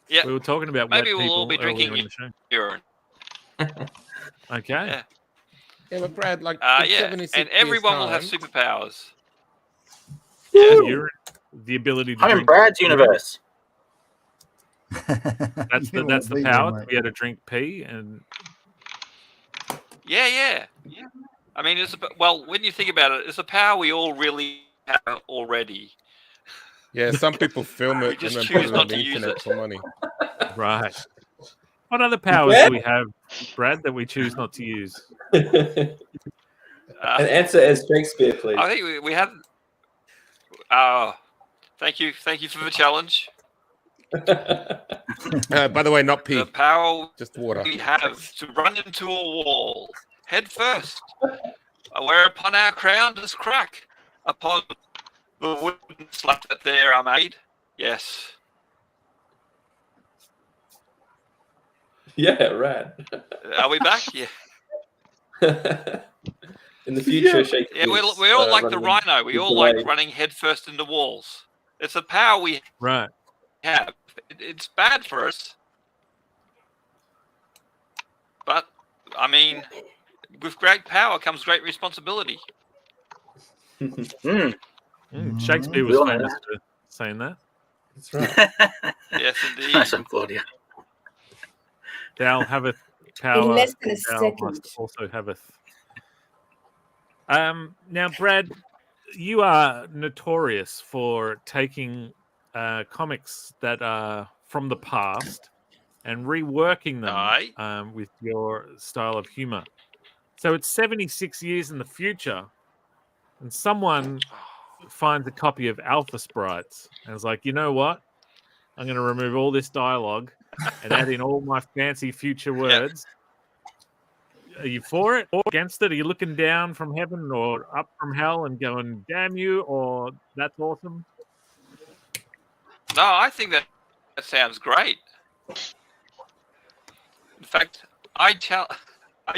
Yeah, We were talking about maybe wet we'll all people be drinking earlier in the show. urine. Okay. Yeah. Yeah, but Brad, like, in Yeah, 76 and years' everyone will have time- superpowers. Yeah, urine, the ability to I'm in drink. Brad's universe. That's You the won't the be there, power to mate. be able to drink pee and Yeah. I mean, well, when you think about it, it's a power we all really have already. Yeah, some people film We it and just then put choose it not on the to use internet it. for money. right. What other powers do we have, Brad, that we choose not to use? An answer as Shakespeare, please. I think we have. Thank you for the challenge. By the way, not pee, The power just water. we have to run into a wall head first, whereupon our crown does crack upon the wooden slab that there are made. Yes. Yeah, right. Are we back? Yeah. In the future, Shakespeare. Yeah, we all like the rhino. We all like running headfirst into walls. It's a power we Right. have. It's bad for us. But, I mean, with great power comes great responsibility. Shakespeare was We all know famous for saying that. That's right. Yes, indeed. Nice one, Claudia. Thou haveth power. In less than a thou second. must also haveth. Now, Brad, you are notorious for taking comics that are from the past and reworking them with your style of humor. So it's 76 years in the future, and someone finds a copy of Alpha Sprites and is like, you know what? I'm going to remove all this dialogue and add in all my fancy future words. Are you for it or against it? Are you looking down from heaven or up from hell and going, damn you, or that's awesome? No, I think that sounds great. In fact, I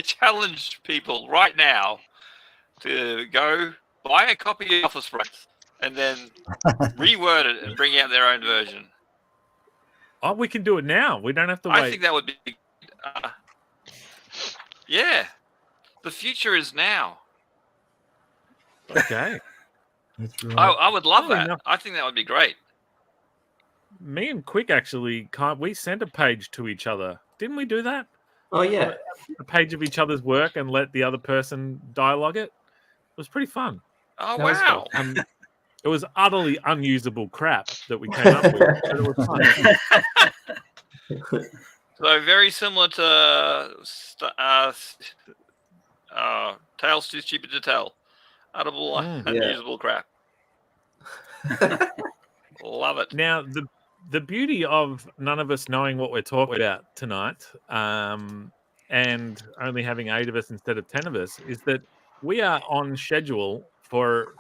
challenge people right now to go buy a copy of Alpha Sprites and then reword it and bring out their own version. Oh, we can do it now. We don't have to wait. I think that would be... yeah. The future is now. Okay. That's right. I would love Funnily that. enough- I think that would be great. Me and Quick actually we sent a page to each other. Didn't we do that? Oh, yeah. A page of each other's work and let the other person dialogue it. It was pretty fun. Oh, That was wow. It was utterly unusable crap that we came up with, but it was fun. So very similar to Tales Too Stupid to Tell. Utterable, unusable crap. Love it. Now, the beauty of none of us knowing what we're talking about tonight, and only having 8 of us instead of 10 of us, is that we are on schedule for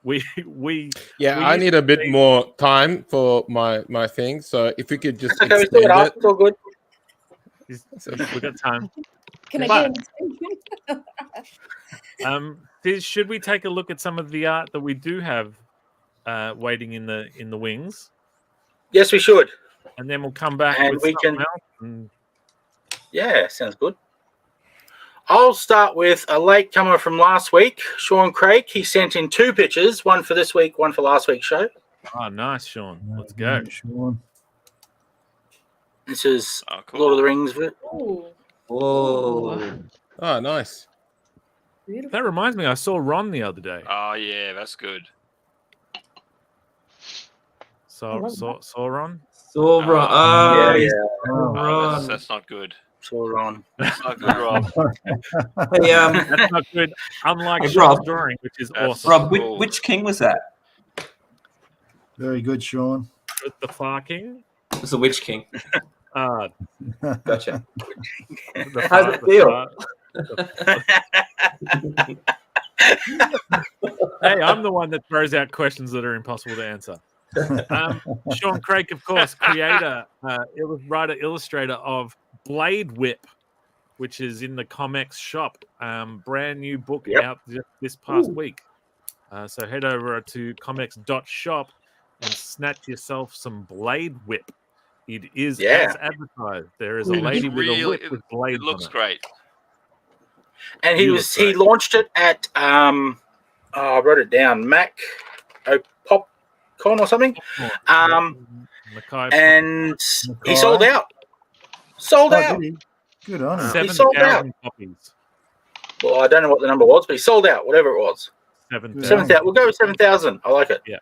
I need a bit more time for my thing. So if we could just Okay, we extend still got it. It's all good. We got time. Can I get an extension? Should we take a look at some of the art that we do have waiting in the wings? Yes, we should. and then we'll come back And with we something can- else. And Yeah, sounds good. I'll start with a late comer from last week, Sean Craig. He sent in 2 pictures, one for this week, one for last week's show. oh, nice, Sean. Let's go. Sean. This is Oh, cool. Lord of the Rings. Ooh, Whoa. Oh, nice. beautiful. That reminds me, I saw Ron the other day. Oh yeah, that's good. Saw Ron. Sora. Yeah, He's yeah. Oh, Ron. that's not good. Saw Ron. That's not good, Rob. Hey, That's not good. Unlike Hey, Sean's Rob. drawing, which is That's- awesome. Rob, Cool. which king was that? Very good, Sean. With the Far King. It was the Witch King. How's Gotcha. The it feel? Hey, I'm the one that throws out questions that are impossible to answer. Sean Craig, of course, creator, writer, illustrator of Blade Whip, which is in the ComX Shop. Brand new book out this past week. So head over to comx.shop and snatch yourself some Blade Whip. It is as advertised. There is a lady with a whip with blades. It looks on it. great. And he launched it at I wrote it down, Mac Popcorn or something. And he sold out. Sold out. Did he? Good on him. He sold out. 7,000 copies. Well, I don't know what the number was, but he sold out, whatever it was. 7,000. 7,000. We'll go with 7,000. I like it. Yeah.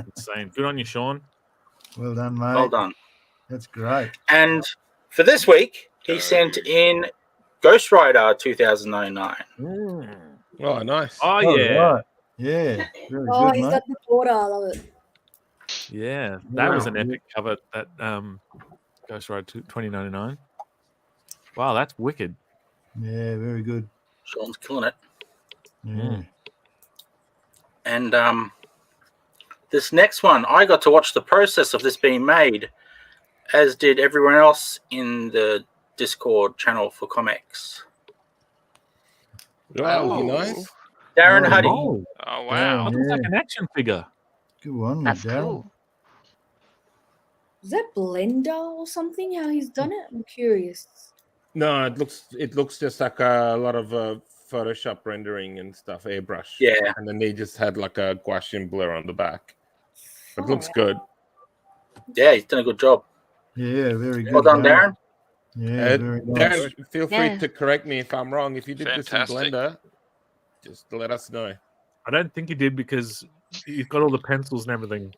Insane. Good on you, Sean. Well done, mate. Well done. That's great. And for this week, he sent in Ghost Rider 2099. Oh, nice. Oh, yeah. Right. Yeah. Really Oh, good, he's mate. got the border. I love it. Yeah. That was an epic cover, that Ghost Rider 2099. Wow, that's wicked. Yeah, very good. Sean's killing it. Yeah. And this next one, I got to watch the process of this being made, as did everyone else in the Discord channel for ComX. Oh, nice. Darren Huddy. Oh, wow. Looks like an action figure. Good one, That's Darren. cool. Is that Blender or something? How he's done it? I'm curious. No, it looks just like a lot of Photoshop rendering and stuff, airbrush. Yeah. And then they just had like a gouache and blur on the back. It looks good. Yeah, he's done a good job. Yeah, very good. Well done, Darren. Yeah, very nice. Darren, feel free to correct me if I'm wrong. If you did this in Fantastic. Blender, just let us know. I don't think he did because he's got all the pencils and everything.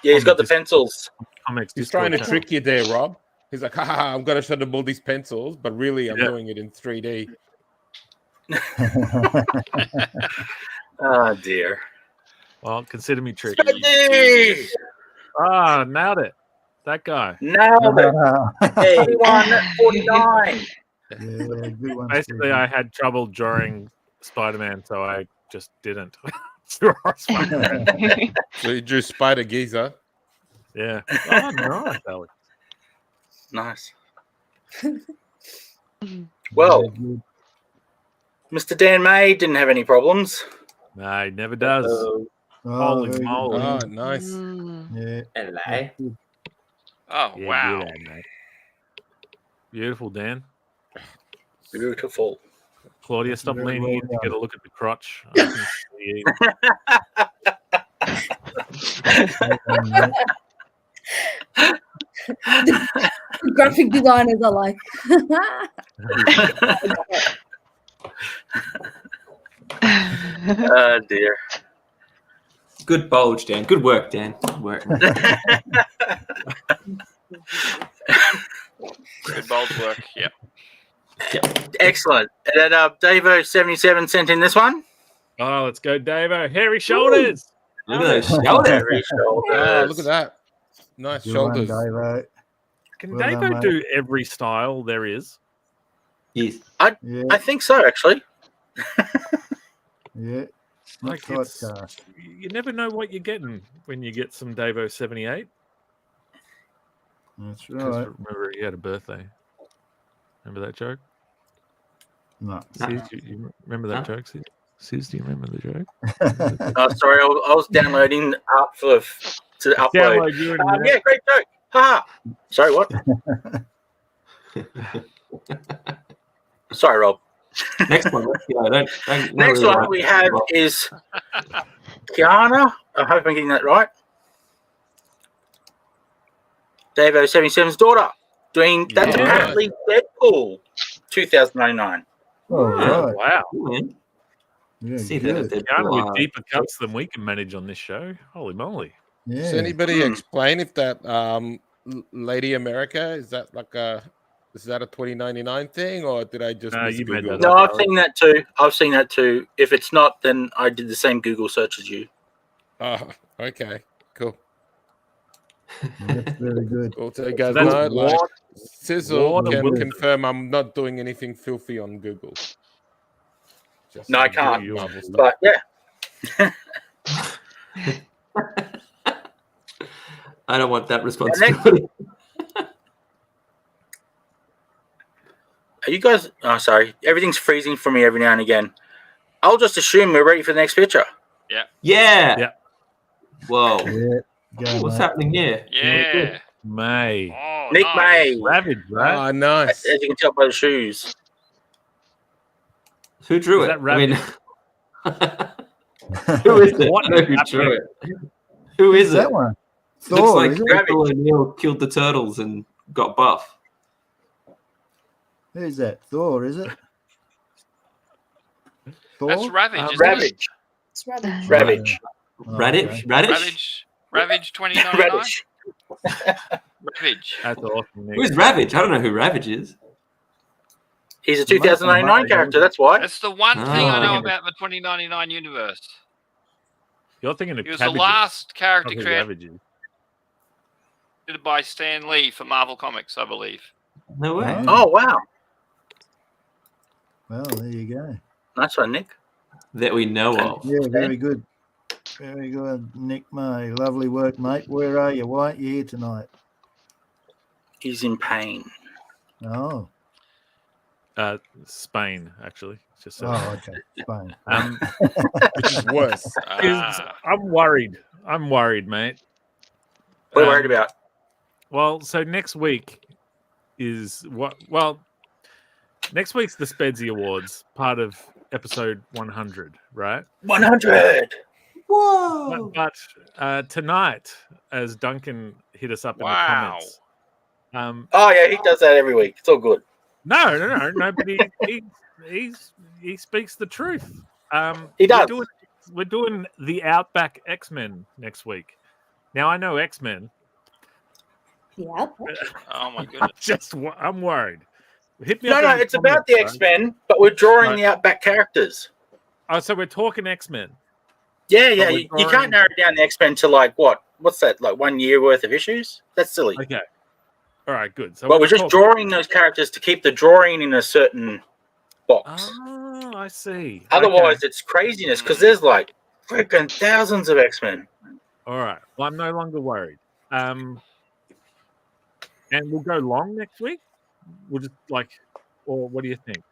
Yeah, he's got the pencils. ComX He's Discord trying to channel. trick you there, Rob. He's like, haha, I'm going to show them all these pencils, but really I'm Yeah. doing it in 3D. Oh, dear. Well, consider me tricked. Spuddy! Ah, nailed it. That guy. Nailed it. 41-49. Yeah, good one. Basically, Stephen. I had trouble drawing Spider-Man, so I just didn't draw Spider-Man. So you drew Spider Geezer. Yeah. Oh, nice, Alex. Nice. Well, Yeah, good. Mr. Dan May didn't have any problems. No, he never does. Oh, Holy very good. moly. Oh, nice. Yeah. Hello. Good. Oh Yeah, wow. good, mate. Beautiful, Dan. Beautiful. Claudia, stop Very leaning well in to done. get a look at the crotch. I can see The graphic designers are like. Oh, dear. Good bulge, Dan. Good work, Dan. Good work. Good bold work. Yep. Excellent. And then Davo77 sent in this one. Oh, let's go, Davo. Hairy shoulders. Look at those shoulders. Very Oh, shoulders. look at that. Nice Good one, shoulders. Davo. Can Well done, Davo mate. do every style there is? Yes. Yeah, I think so, actually. yeah. Not Like, quite it's- cast. You never know what you're getting when you get some Davo 78. That's 'Cause right. remember, he had a birthday. Remember that joke? No. Sis, you remember that joke, Sis? Sis, do you remember the joke? Oh, sorry, I was downloading art for to upload. Download you in a minute. Yeah, great joke. Ha! Sorry, what? Sorry, Rob. Next one. Let's go. Don't Next really one we have is Kiana. I hope I'm getting that right. Dave 77's daughter. That's apparently Deadpool 2099. Oh, right. Wow. Yeah, See that good. at Down with deeper cuts than we can manage on this show. Holy moly. Yeah. Does anybody explain if that Lady America is that like a 2099 thing, or did I just miss you made Google? that No, up. I've seen that too. If it's not, then I did the same Google search as you. Oh, okay, cool. That's very good. Also, guys, That's no, like, Ward- Sizzle Ward can Willis. confirm I'm not doing anything filthy on Google. Just No, I doing can't. Marvel stuff. But yeah. I don't want that responsibility. Are you guys? Oh, sorry. Everything's freezing for me every now and again. I'll just assume we're ready for the next picture. Yeah. Yeah. Whoa. Yeah. Go, What's mate. happening here? Yeah. May. Oh, Nick nice. May. Ravage, right? Oh, nice. As you can tell by the shoes. Who drew Is it? that I mean, Ravage? who is it? What I know who is drew it. Who is that it? one? Looks Thor, like is it? April O'Neil killed the turtles and got buff. Who's that? Thor, is it? Thor? That's Ravage. isn't it? Ravage. It's Ravage. Ravage. Oh, Radish? okay. Radish? Ravage 2099. Ravage. Ravage. That's awesome. Nick. Who's Ravage? I don't know who Ravage is. He's a 2099 character, that's why. That's the one thing I know Oh. about the 2099 universe. You're thinking of He was the cabbages. last character Not who created Ravage is. by Stan Lee for Marvel Comics, I believe. No way. Oh, wow. Well, there you go. Nice one, Nick. That we know of. Yeah, very good. Very good, Nick May. Lovely work, mate. Where are you? Why aren't you here tonight? He's in pain. Oh, Spain, actually. Just so. oh, okay. Fine. Which is worse. I'm worried. I'm worried, mate. What are you worried about? Well, so next week is what? Well, next week's the Spedsy Awards, part of episode 100, right? 100. Whoa. But tonight, as Duncan hit us up in the Wow. comments. Oh, yeah, he does that every week. It's all good. No. But he speaks the truth. He does. We're doing the Outback X-Men next week. Now I know X-Men. Yep. Oh my goodness. I'm worried. Hit me No, up no, in the it's about the comments, bro. X-Men, but we're drawing Right. the Outback characters. Oh, so we're talking X-Men. Yeah, yeah. we're You drawing- can't narrow down the X-Men to like what? What's that? Like 1 year worth of issues? That's silly. Okay. All right, good. So But we're just talking- drawing those characters to keep the drawing in a certain box. Oh, I see. Otherwise, Okay. it's craziness because there's like freaking thousands of X-Men. All right. Well, I'm no longer worried. And we'll go long next week. We'll just or what do you think?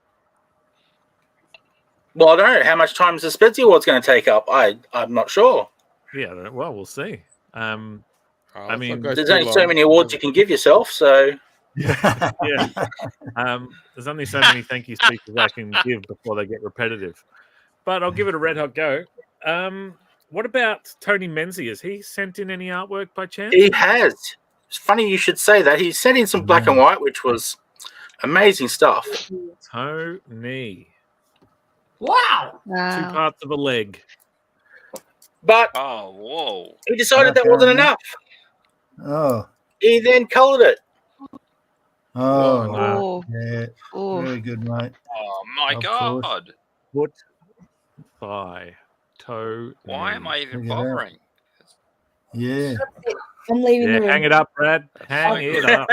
Well, I don't know how much time is the Spedsy Award's going to take up. I'm not sure. Yeah. Well, we'll see. I mean, There's only so many awards you can give yourself, so yeah. There's only so many thank you speeches I can give before they get repetitive. But I'll give it a red hot go. What about Tony Menzies? Has he sent in any artwork by chance? he has. It's funny you should say that. He sent in some black and white, which was amazing stuff. Tony. Wow. Two parts of a leg. But Oh, whoa. he decided that wasn't enough. Oh, He then coloured it. oh, Oh, yeah. oh. Very good, mate. Oh my Of god. course. Foot, thigh, toe. Why knee. am I even Look at that. bothering? Yeah. I'm leaving Yeah, the room. hang it up, Brad. Hang it up.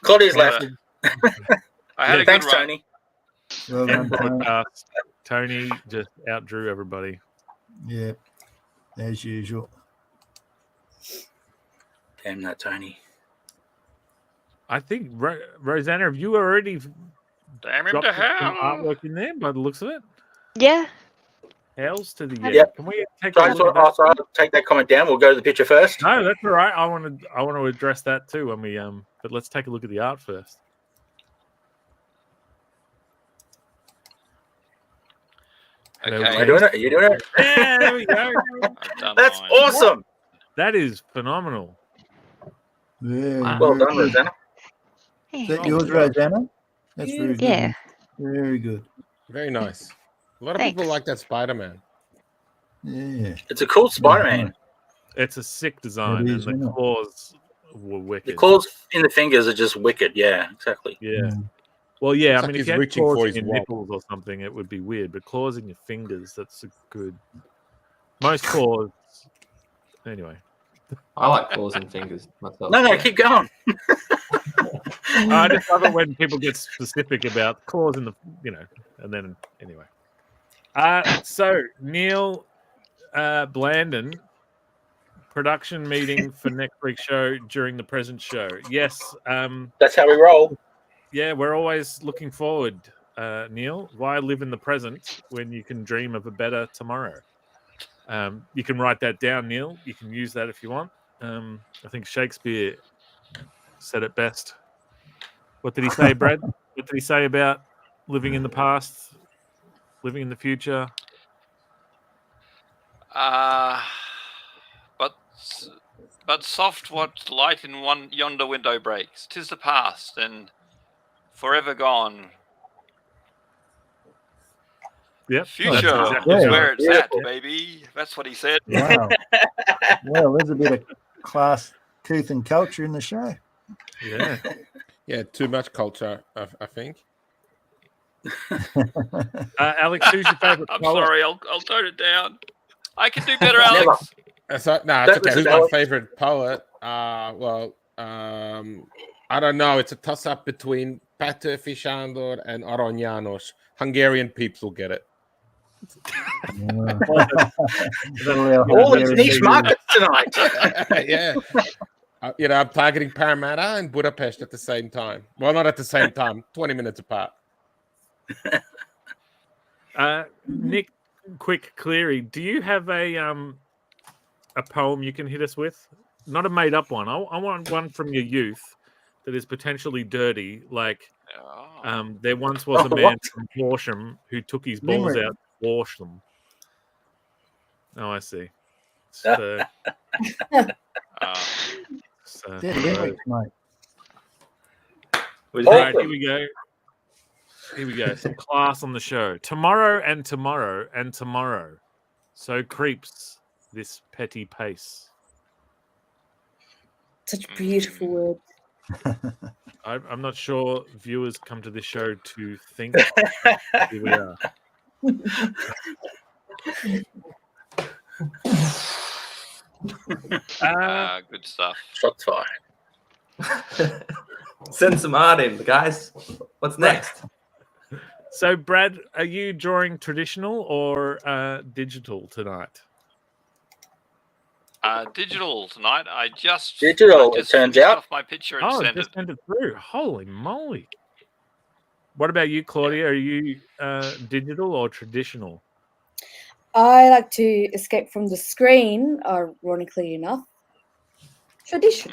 Claudia's Well, left. I had a Thanks, good run. Tony. Well done, End Tony. podcast. Tony just outdrew everybody. Yeah. As usual. Damn that, Tony. I think Rosanna, have you already Damn him dropped to some hell. artwork in there by the looks of it? Yeah. Hells to the yeah. Yep. Can we take So a look at that? I'll take that comment down. We'll go to the picture first. No, that's all right. I want to address that too when we but let's take a look at the art first. Okay. Am I doing it? Are you doing it? Yeah, there we go. That's awesome. That is phenomenal. Well done, Rosanna. Is that yours, Rosanna? That's very good. Yeah. Very good. Very nice. A lot of people like that Spider-Man. Yeah. It's a cool Spider-Man. It's a sick design, It is, and the isn't it? claws were wicked. The claws in the fingers are just wicked. Yeah, exactly. Yeah. Well, yeah. It's I like mean, he's if you had reaching claws for in his your wall. nipples or something, it would be weird. But claws in your fingers—that's a good. Most claws. Anyway. I like claws and fingers myself. No, keep going. I just love it when people get specific about claws in the, and then anyway. So Neil Blandon, production meeting for next week's show during the present show. Yes. That's how we roll. Yeah, we're always looking forward, Neil. Why live in the present when you can dream of a better tomorrow? You can write that down, Neil. You can use that if you want. I think Shakespeare said it best. What did he say, Brad? What did he say about living in the past, living in the future? But soft what light in yonder window breaks. 'Tis the past and forever gone. Yep. Future exactly is right. where it's Yeah. at, baby. That's what he said. Wow. Well, there's a bit of class, tooth, and culture in the show. Yeah. Yeah, too much culture, I think. Alex, who's your favorite I'm poet? sorry, I'll tone it down. I can do better, Alex. So, no, That it's okay. was Who's my Alex. favorite poet? I don't know. It's a toss-up between Petőfi Sándor and Arany János. Hungarian peeps will get it. All its niche markets tonight. Yeah. I'm targeting Parramatta and Budapest at the same time. Well, not at the same time, 20 minutes apart. Nick Quick Cleary, do you have a poem you can hit us with? Not a made up one. I want one from your youth that is potentially dirty. Like, there once was a man from Horsham who took his balls out to wash them. Oh, I see. So, Limerick, mate. all right, here we go. Here we go. Some class on the show. Tomorrow and tomorrow and tomorrow. So creeps this petty pace. Such beautiful words. I'm not sure viewers come to this show to think. Here we are. Good stuff. Shots fired. Send some art in, guys. What's next? So, Brad, are you drawing traditional or digital tonight? Digital tonight. I just Digital, it turns finished out. off my picture and Oh, sent just it. sent it through. Holy moly. What about you, Claudia? Are you digital or traditional? I like to escape from the screen, ironically enough. Tradition.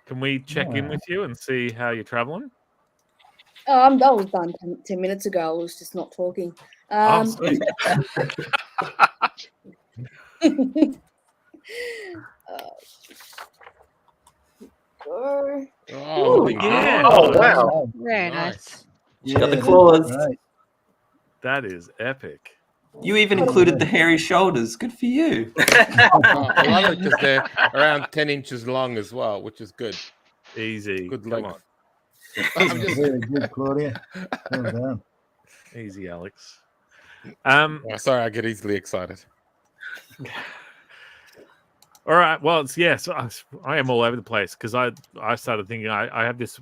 Can we check in with you and see how you're traveling? I was done 10 minutes ago. I was just not talking. Sweet. Oh, yeah. Oh, wow. Very nice. She's got the claws. Right. That is epic. You even included the hairy shoulders. Good for you. I love it because they're around 10 inches long as well, which is good. Easy. Good Come length. on. Very good, Claudia. Well done. Easy, Alex. Sorry, I get easily excited. All right. Well, yes, I am all over the place because I started thinking I have this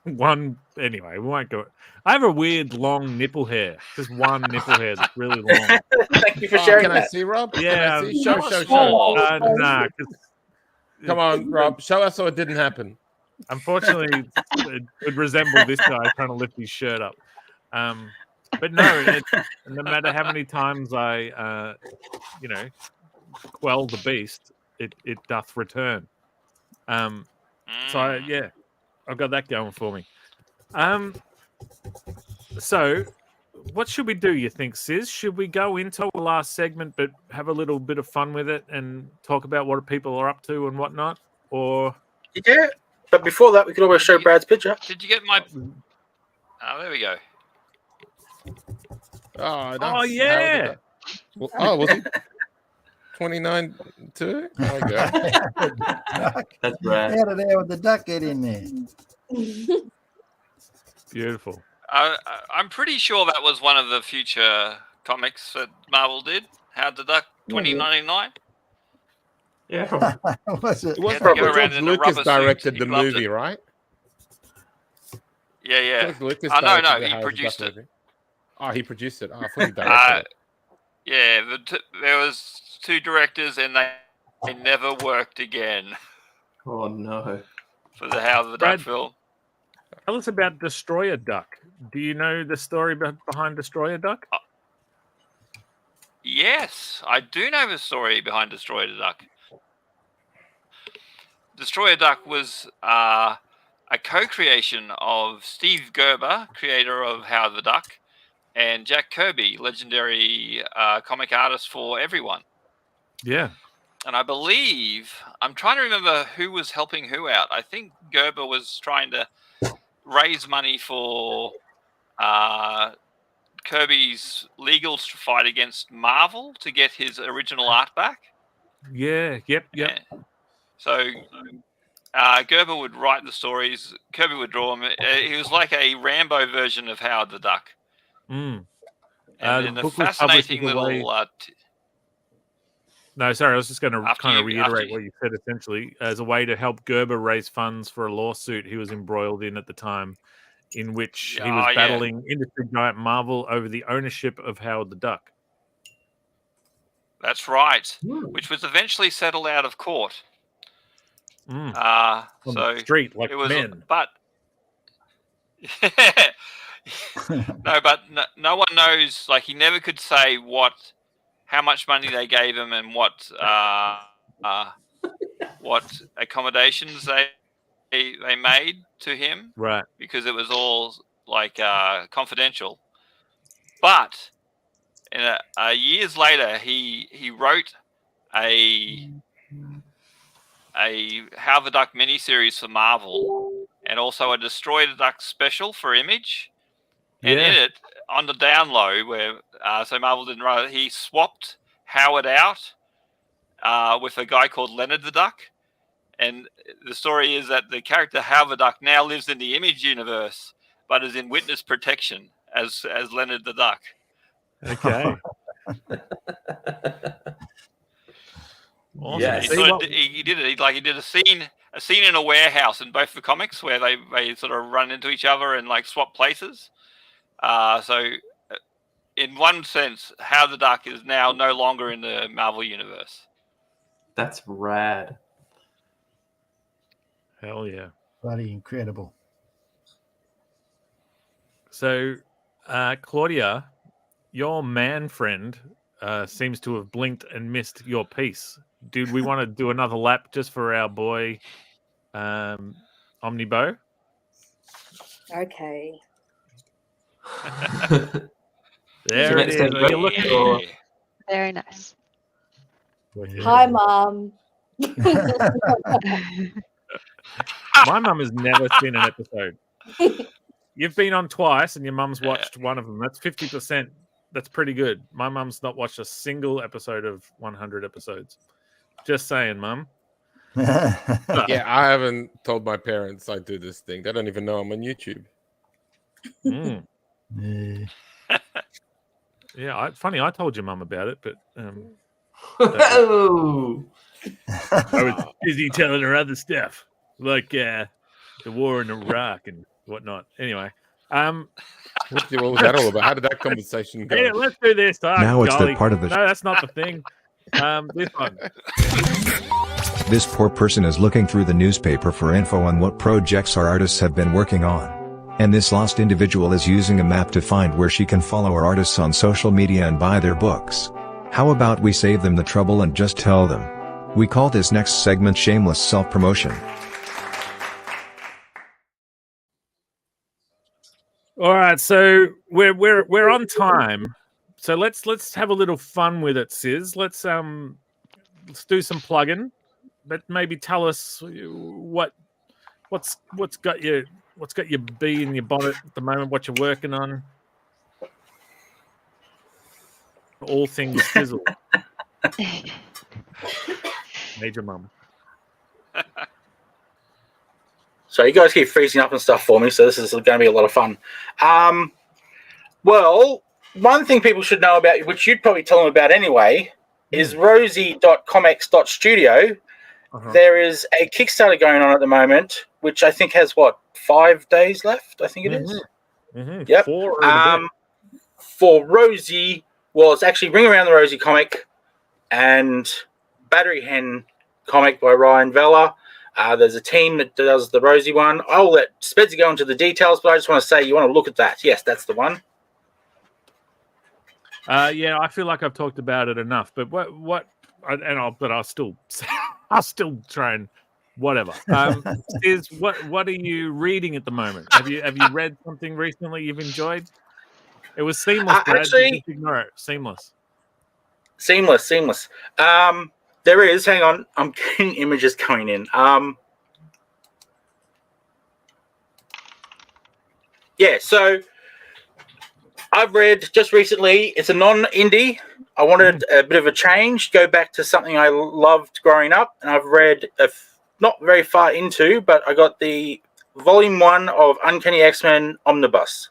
one. Anyway, we won't go. I have a weird long nipple hair. Just one nipple hair that's really long. Thank you for sharing Can I that. see, Rob? Yeah. Can I see? Show. Nah. Come on, Rob. Show us so it didn't happen. Unfortunately, it would resemble this guy trying to lift his shirt up. But no, no matter how many times I, quell the beast, it doth return. So I've got that going for me. So what should we do, you think, Sis? Should we go into our last segment but have a little bit of fun with it and talk about what people are up to and whatnot? Or yeah, but before that, we could always show Brad's picture. Did you get my... Oh, there we go. Oh, nice. Oh, yeah. Was he 29 too? Oh, God. That's right. How did Howard the Duck get in there? Beautiful. I'm pretty sure that was one of the future comics that Marvel did. Howard the Duck 2099. Yeah, probably. Was it? It was probably George around in a Lucas rubber directed suit. the He loved movie, it. right? Yeah. George Lucas No, directed the he Howard produced Duck it. movie. Oh, he produced it. Oh, I thought he directed it. Yeah, there was 2 directors and they never worked again Oh no. for the Howard the Brad- Duck film. Tell us about Destroyer Duck. Do you know the story behind Destroyer Duck? Yes, I do know the story behind Destroyer the Duck. Destroyer Duck was a co-creation of Steve Gerber, creator of Howard the Duck, and Jack Kirby, legendary comic artist for everyone. Yeah. And I believe, I'm trying to remember who was helping who out. I think Gerber was trying to raise money for Kirby's legal fight against Marvel to get his original art back. Yeah. Yep. Yeah. So Gerber would write the stories. Kirby would draw them. He was like a Rambo version of Howard the Duck. Mm. And The in a book was published fascinating as a way- little... No, sorry, I was just going to After kind of you- reiterate after what you said, essentially, as a way to help Gerber raise funds for a lawsuit he was embroiled in at the time, in which he was battling industry giant Marvel over the ownership of Howard the Duck. That's right. Which was eventually settled out of court. On So the street, like it was, men. but no one knows. Like, he never could say how much money they gave him and what accommodations they made to him, Right? Because it was all like confidential. But years later, he wrote a Howard the Duck miniseries for Marvel, and also a Destroy the Duck special for Image. And in it, on the down low, where so Marvel didn't write it, he swapped Howard out with a guy called Leonard the Duck. And the story is that the character Howard the Duck now lives in the Image universe, but is in witness protection as Leonard the Duck. Okay. Awesome. Yes. He did it. He did a scene in a warehouse in both the comics where they sort of run into each other and like swap places. So in one sense, Howard the Duck is now no longer in the Marvel universe. That's rad. Hell yeah. Bloody incredible. So, Claudia, your man friend seems to have blinked and missed your piece. Dude, we want to do another lap just for our boy Omnibo? Okay. There it is. Are you looking for? Very nice. Hi, Mom. My mum has never seen an episode. You've been on twice and your mum's watched one of them. That's 50%. That's pretty good. My mum's not watched a single episode of 100 episodes. Just saying, Mum. Yeah, I haven't told my parents I do this thing. They don't even know I'm on YouTube. Mm. Yeah. Yeah, funny. I told your mum about it, but Oh. I was busy telling her other stuff, like the war in Iraq and whatnot. Anyway, what was that all about? How did that conversation go? yeah, let's do this. Oh, Now it's the golly. part of the No, that's not the thing. This one. This poor person is looking through the newspaper for info on what projects our artists have been working on. And this lost individual is using a map to find where she can follow our artists on social media and buy their books. How about we save them the trouble and just tell them? We call this next segment shameless self-promotion. All right, so we're on time. So let's have a little fun with it, Sis. Let's do some plugging. But maybe tell us what's got your bee in your bonnet at the moment, what you're working on. All things Sizzle. Major Mum. So you guys keep freezing up and stuff for me, so this is going to be a lot of fun. Well, one thing people should know about, which you'd probably tell them about anyway, is rosie.comx.studio. There is a Kickstarter going on at the moment, which I think has, 5 days left? I think it is. Yep. For Rosie, well, it's actually Ring Around the Rosie comic and Battery Hen comic by Ryan Vella. There's a team that does the Rosie one. I'll let Spedsy go into the details, but I just want to say you want to look at that. Yes, that's the one. Yeah, I feel like I've talked about it enough. But I'll still try and whatever. What are you reading at the moment? Have you read something recently you've enjoyed? It was Seamless, Brad. Actually, ignore it. Seamless. There is. Hang on, I'm getting images coming in. Yeah, so I've read just recently. It's a non-indie. I wanted a bit of a change, go back to something I loved growing up, and I've read not very far into, but I got the Volume 1 of Uncanny X-Men Omnibus.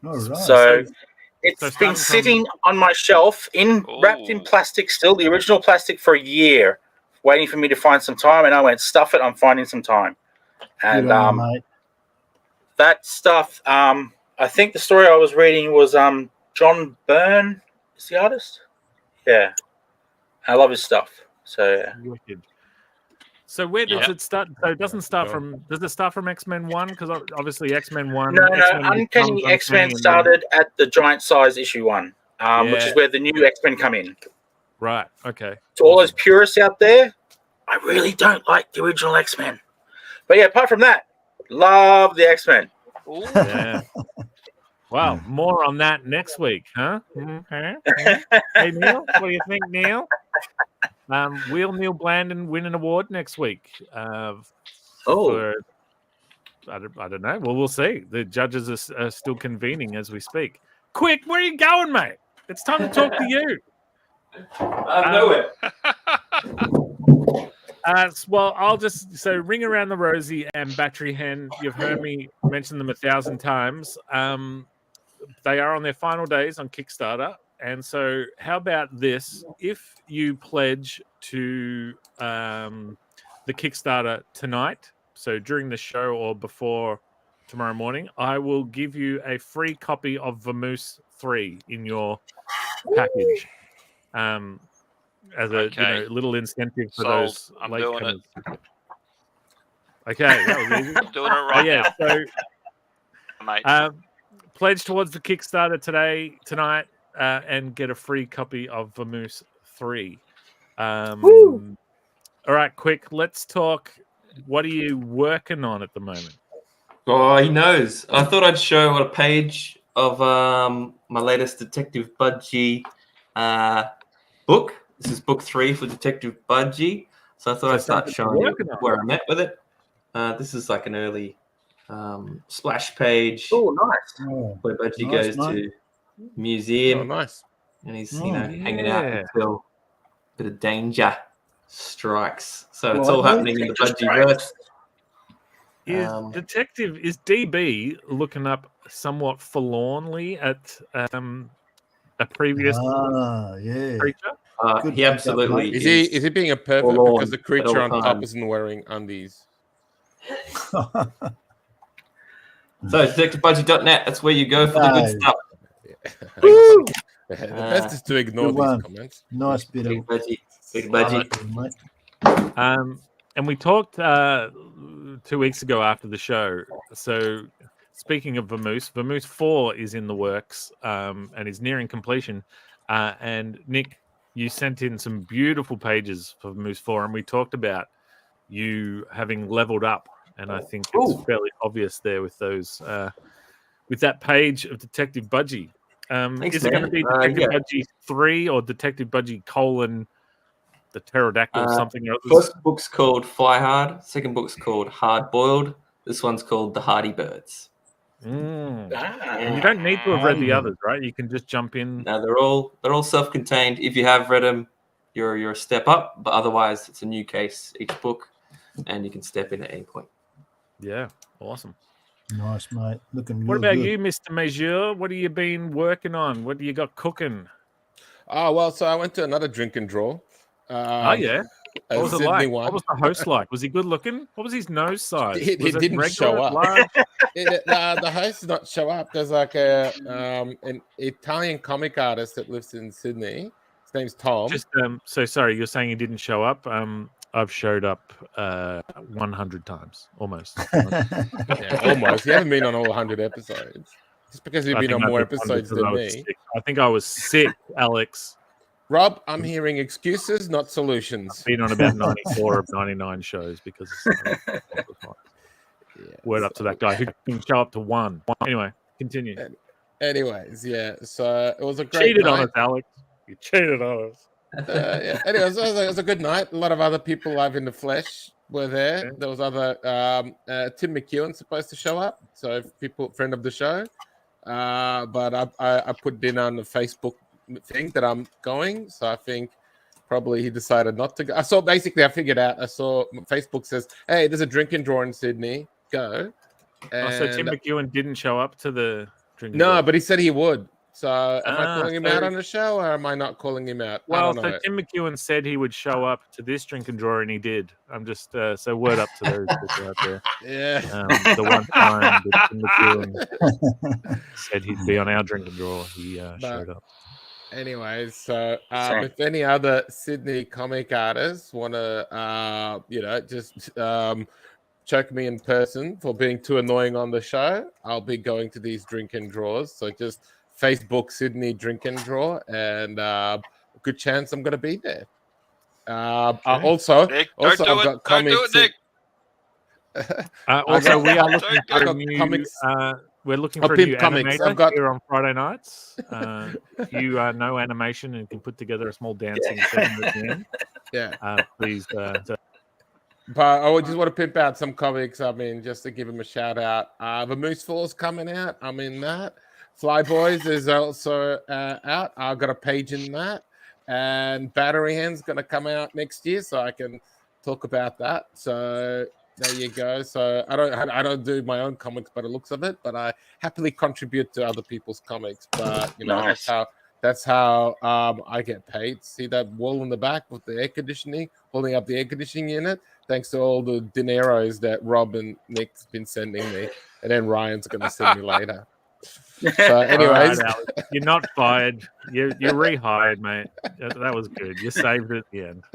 All right. So it's been sitting on my shelf, wrapped in plastic still, the original plastic, for a year, waiting for me to find some time, and I went, stuff it, I'm finding some time. And that stuff, I think the story I was reading was John Byrne is the artist. Yeah. I love his stuff. So yeah. So where does it start? So it doesn't start from. Does it start from X-Men 1? Because obviously X-Men 1. No. Uncanny X-Men started at the Giant Size issue 1, which is where the new X-Men come in. Right. Okay. To all those purists out there, I really don't like the original X-Men, but yeah, apart from that, love the X-Men. Yeah. Wow. More on that next week, huh? Hey Neil, what do you think, Neil? Will Neil Blandon win an award next week? I don't know. Well, we'll see. The judges are still convening as we speak. Quick, where are you going, mate? It's time to talk to you. I know it. Well, so Ring Around the Rosie and Battery Hen, you've heard me mention them 1,000 times. They are on their final days on Kickstarter. And so how about this? If you pledge to the Kickstarter tonight, so during the show or before tomorrow morning, I will give you a free copy of Vamoose 3 in your package. As a little incentive for those latecomers. Okay, that was easy. I'm doing it right now. So, mate. Pledge towards the Kickstarter tonight, and get a free copy of Vamoose 3. All right, quick. Let's talk. What are you working on at the moment? Oh, he knows. I thought I'd show a page of my latest Detective Budgie book. This is book 3 for Detective Budgie. So I thought I'd start showing you where I'm at with it. This is like an early splash page. Oh, nice. Where Budgie goes to museum. Oh, nice. And he's hanging out until a bit of danger strikes. So it's all happening in the Budgie verse. Is DB looking up somewhat forlornly at a previous creature? He absolutely is. Is he being a pervert because the creature on top isn't wearing undies? So DetectiveBudgie.net, that's where you go for the good stuff. The best is to ignore these comments. Nice bit of Big Budgie. And we talked 2 weeks ago after the show. So speaking of Vermouth 4 is in the works and is nearing completion. And Nick, you sent in some beautiful pages for Vermouth 4, and we talked about you having leveled up. And I think it's fairly obvious there with those, with that page of Detective Budgie. Thanks, is it going to be Detective yeah. Budgie 3 or Detective Budgie : the pterodactyl something else? First book's called Fly Hard. Second book's called Hard Boiled. This one's called The Hardy Birds. And you don't need to have read the others, right? You can just jump in. No, they're all self-contained. If you have read them, you're a step up. But otherwise, it's a new case each book, and you can step in at any point. Yeah, awesome. Nice, mate. Looking. What about you, Mr. Major? What have you been working on? What do you got cooking? Oh, well, so I went to another drink and draw. Oh, yeah. What was it like? One. What was the host like? Was he good looking? What was his nose size? He didn't show up. The host did not show up. There's like an Italian comic artist that lives in Sydney. His name's Tom. Just so sorry, you're saying he didn't show up. I've showed up 100 times, almost. Yeah, almost. You haven't been on all 100 episodes. Just because you've been on more episodes than me. I think I was sick, Alex. Rob, I'm hearing excuses, not solutions. I've been on about 94 of 99 shows because word up to that guy who can show up to one. Anyway, continue. Anyways, yeah. So it was a great cheated night. on us, Alex. You cheated on us. Yeah. Anyways, it was a good night. A lot of other people live in the flesh were there. Okay. There was other Tim McEwen supposed to show up, so friend of the show. But I put in on the Facebook thing that I'm going, so I think probably he decided not to go. I figured out. I saw Facebook says, "Hey, there's a drink and draw in Sydney. Go." And so Tim McEwen didn't show up to the drink. No, but he said he would. So am I calling him out on the show, or am I not calling him out? Well, I don't know. so Tim McEwen said he would show up to this drink and draw, and he did. I'm just so word up to those people out there. Yeah. The one time that Tim McEwen said he'd be on our drink and draw, he showed up. Anyways, so if any other Sydney comic artists want to, just choke me in person for being too annoying on the show, I'll be going to these drink and draws. So just Facebook Sydney drink and draw, and good chance I'm going to be there. Also, Nick, I've got comics. Don't do it, Nick. Also, we are looking for a new. We're looking for a new animator here on Friday nights. If you know animation and can put together a small dancing segment at the end, please. But I just want to pimp out some comics. I mean, just to give them a shout out. The Moose Falls coming out. I'm in that. Fly Boys is also out. I've got a page in that. And Battery Hand's going to come out next year, so I can talk about that. So there you go. So I don't do my own comics by the looks of it, but I happily contribute to other people's comics. But Nice. that's how I get paid. See that wall in the back with the air conditioning, holding up the air conditioning unit? Thanks to all the dineros that Rob and Nick's been sending me, and then Ryan's going to send me later. So, anyways, right, you're not fired. You're rehired, mate. That was good. You saved it at the end.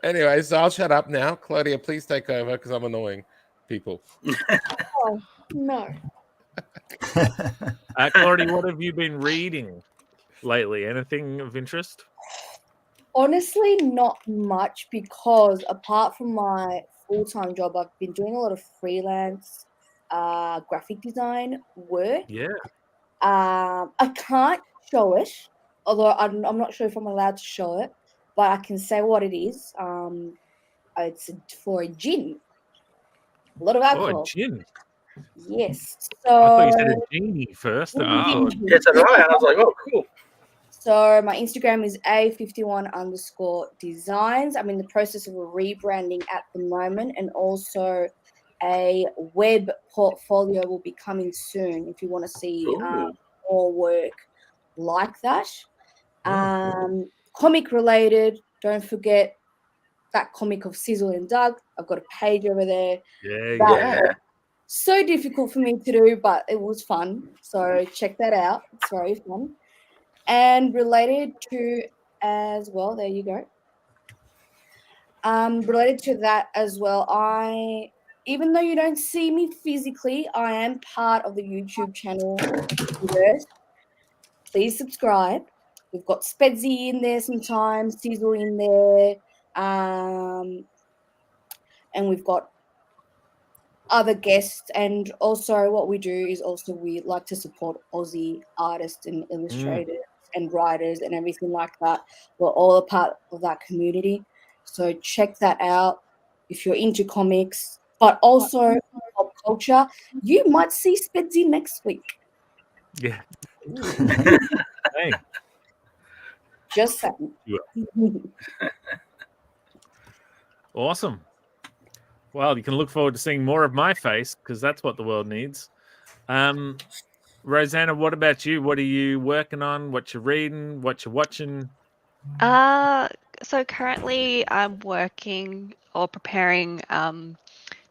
Anyway, so I'll shut up now. Claudia, please take over because I'm annoying people. Oh, no. Claudia, what have you been reading lately? Anything of interest? Honestly, not much, because apart from my full-time job, I've been doing a lot of freelance graphic design work. Yeah. I can't show it, although I'm not sure if I'm allowed to show it, but I can say what it is. It's for a gin. A lot of alcohol. Oh, a gin. Yes. So I thought you said a genie first. Yes, that's right. I was like, oh, cool. So my Instagram is a51_designs. I'm in the process of a rebranding at the moment, and also a web portfolio will be coming soon if you want to see more work like that. Comic related, don't forget that comic of Sizzle and Doug. I've got a page over there. Yeah. So difficult for me to do, but it was fun. So check that out. It's very fun. And related to as well, there you go. Related to that as well, even though you don't see me physically, I am part of the YouTube channel universe. Please subscribe. We've got Spedsy in there sometimes, Sizzle in there, and we've got other guests. And also what we do is also we like to support Aussie artists and illustrators and writers and everything like that. We're all a part of that community. So check that out if you're into comics, but also pop culture. You might see Spedsy next week. Yeah. Hey. Just saying. Awesome. Well, you can look forward to seeing more of my face because that's what the world needs. Rosanna, what about you? What are you working on? What you reading? What you watching? So currently I'm working or preparing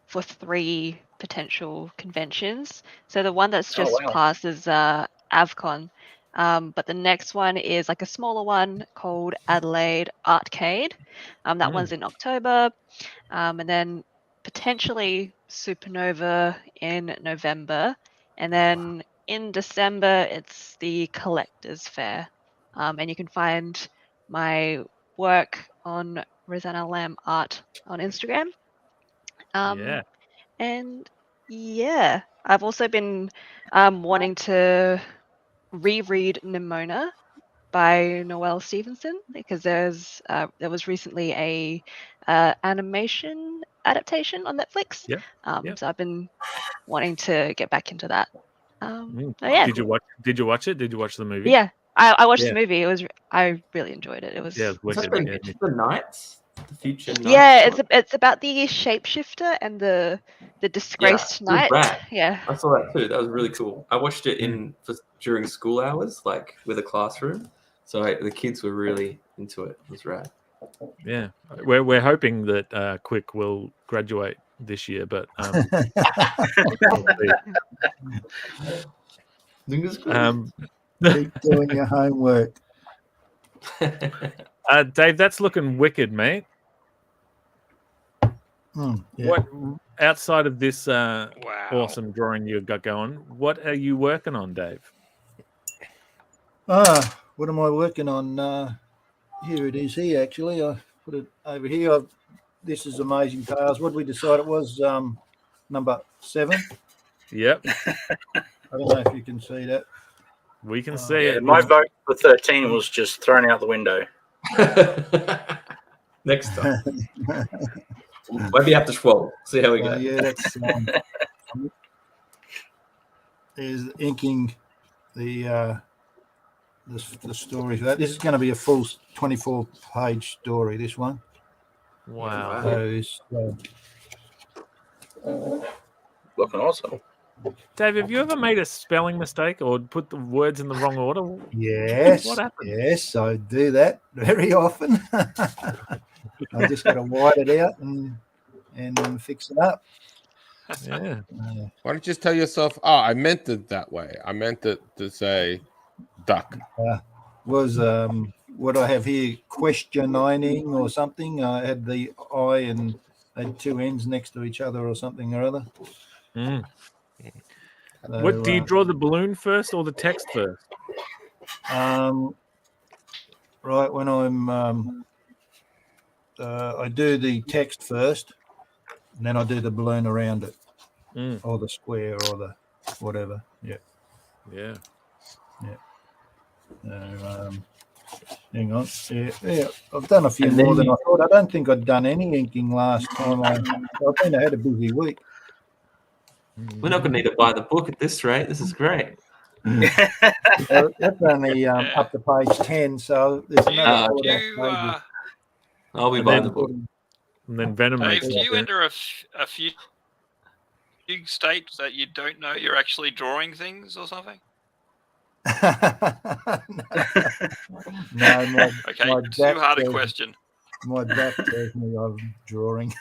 for 3 potential conventions. So the one that's just passed is AvCon. But the next one is like a smaller one called Adelaide Artcade. That one's in October. And then potentially Supernova in November. And then in December, it's the Collectors Fair. And you can find my work on Rosanna Lamb Art on Instagram. Yeah. And yeah, I've also been wanting to reread Nimona by Noelle Stevenson because there was recently a animation adaptation on Netflix. Yep. So I've been wanting to get back into that. So yeah. Did you watch it? Did you watch the movie? Yeah, I watched the movie. I really enjoyed it. It was wicked. The Knights, the future Knights. Yeah, it's about the shapeshifter and the disgraced knight. Rad. Yeah, I saw that too. That was really cool. I watched it during school hours, like with a classroom. So the kids were really into it. It was rad. Yeah, we're hoping that Quick will graduate this year, but keep doing your homework. Dave, that's looking wicked, mate. What outside of this awesome drawing you've got going? What are you working on, Dave? What am I working on? Here it is. Here actually, I put it over here. This is Amazing Tales. What did we decide it was? Number 7. Yep. I don't know if you can see that. We can see it. My vote for 13 was just thrown out the window. Next time. Maybe after 12. See how we go. Yeah, that's there's inking the story for that. This is going to be a full 24-page story, this one. Wow. Looking awesome. Dave, have you ever made a spelling mistake or put the words in the wrong order? Yes. What happened? Yes, I do that very often. I just got to white it out and fix it up. Yeah. Why don't you just tell yourself, I meant it that way. I meant it to say duck. Was what I have here questioning or something. I had the I and had 2 N's next to each other or something or other. What do you draw, the balloon first or the text first? Right, when I'm I do the text first, and then I do the balloon around it, or the square, or the whatever. Yeah. Hang on. Yeah. I've done a few more than I thought. I don't think I'd done any inking last time. I had a busy week. We're not going to need to buy the book at this rate. This is great. That's only up to page 10, so there's another 4 pages. I'll be buying the book. And then Venom. Dave, do you enter a few states that you don't know you're actually drawing things or something? No, okay, too hard a question. My back tells me I'm drawing.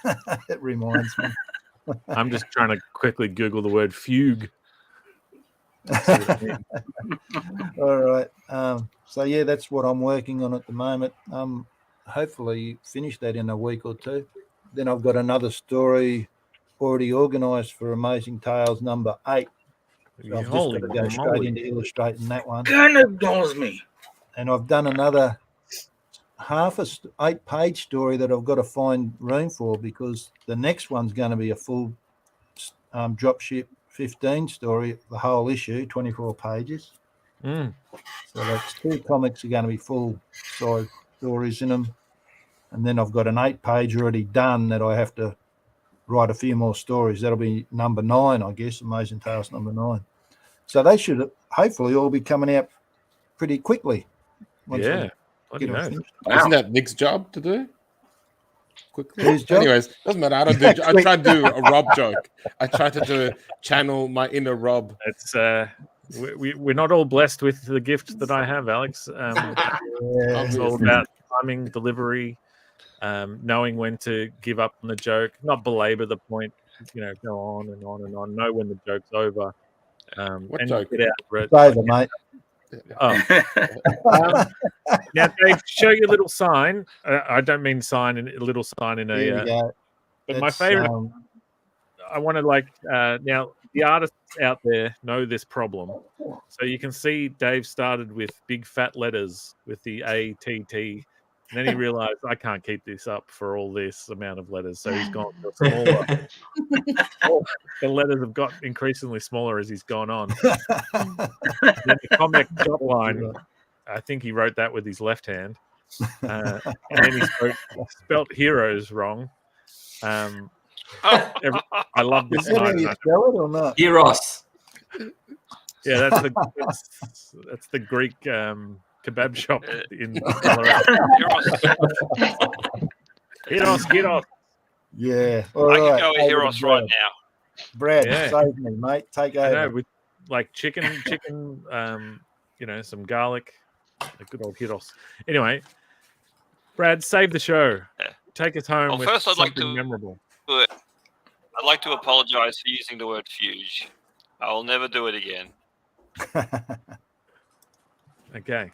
It reminds me. I'm just trying to quickly Google the word fugue. All right. So yeah, that's what I'm working on at the moment. Hopefully finish that in a week or 2. Then I've got another story already organised for Amazing Tales number 8. So I've just got Holy to go straight moly. into illustrating that one. Kind of ignores me. And I've done another 8-page story that I've got to find room for, because the next one's going to be a full dropship 15 story, the whole issue, 24 pages. Mm. So that's 2 comics are going to be full size stories in them. And then I've got an 8-page already done that I have to write a few more stories. That'll be number 9, I guess, Amazing Tales number 9. So they should hopefully all be coming out pretty quickly. Yeah. Get them finished. Wow. Isn't that Nick's job to do? Quickly. Whose job? Anyways, doesn't matter. I don't do. I tried to do a Rob joke. I tried to channel my inner Rob. It's we're not all blessed with the gift that I have, Alex. It's all about timing, delivery, knowing when to give up on the joke, not belabor the point. Go on and on and on. Know when the joke's over. What and joke? Get out for it. It's over, mate. Now, Dave, show your little sign. I don't mean sign in a little sign in a. There we go. But my favorite. I want to now the artists out there know this problem, so you can see Dave started with big fat letters with the ATT, and then he realized I can't keep this up for all this amount of letters, so he's gone to smaller. The letters have got increasingly smaller as he's gone on. Then the ComX Shop line, I think he wrote that with his left hand, and then he spelt heroes wrong. I love this Is that how sign. you spell it or not? Eros. Yeah, that's the Greek kebab shop in Colorado. Heros. Yeah. I All can right. go with Over Heros to right Brad. now. Brad, Yeah. save me, mate. Take I know, over. with like chicken, some garlic, a good old Heros. Anyway, Brad, save the show. Yeah. Take us home Well, with first I'd like something to memorable. I'd like to apologise for using the word fuge. I will never do it again. Okay,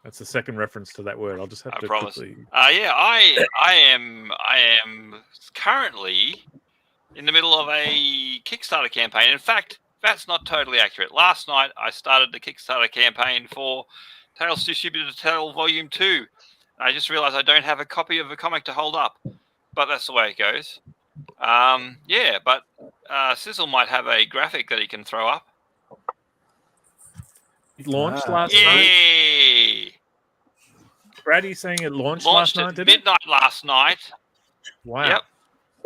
that's the second reference to that word. I'll just have I to promise. quickly. Yeah, I am currently in the middle of a Kickstarter campaign. In fact, that's not totally accurate. Last night I started the Kickstarter campaign for Tales Too Stupid to Tell Volume 2. I just realised I don't have a copy of the comic to hold up, but that's the way it goes. But Sizzle might have a graphic that he can throw up. It launched last night. Yay! Brad, are you saying it launched Launched last night? at Did midnight last night. Wow. Yep.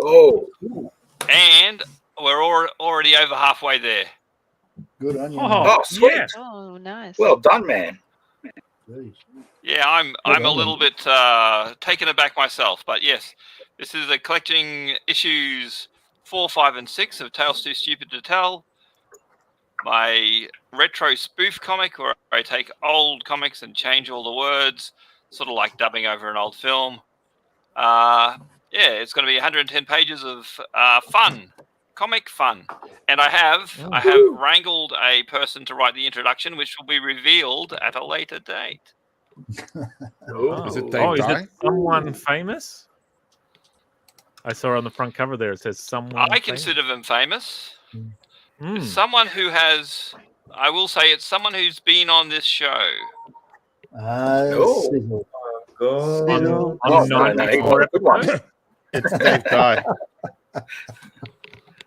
Oh, And we're already over halfway there. Good on you. Oh, sweet. yeah. Oh, nice. Well done, man. mate. Jeez. Yeah, I'm Good a on little you. bit taken aback myself, but yes, this is collecting issues 4, 5, and 6 of Tales Too Stupid to Tell. My retro spoof comic where I take old comics and change all the words, sort of like dubbing over an old film. It's going to be 110 pages of fun, comic fun, and I have wrangled a person to write the introduction, which will be revealed at a later date. Is it Is Dave it Dye? someone famous? I saw on the front cover there. It says someone. I consider them famous. Mm. It's someone who has, I will say, it's someone who's been on this show. Oh. Sizzle. On Oh, 94 good one. episodes. It's Dave Dye.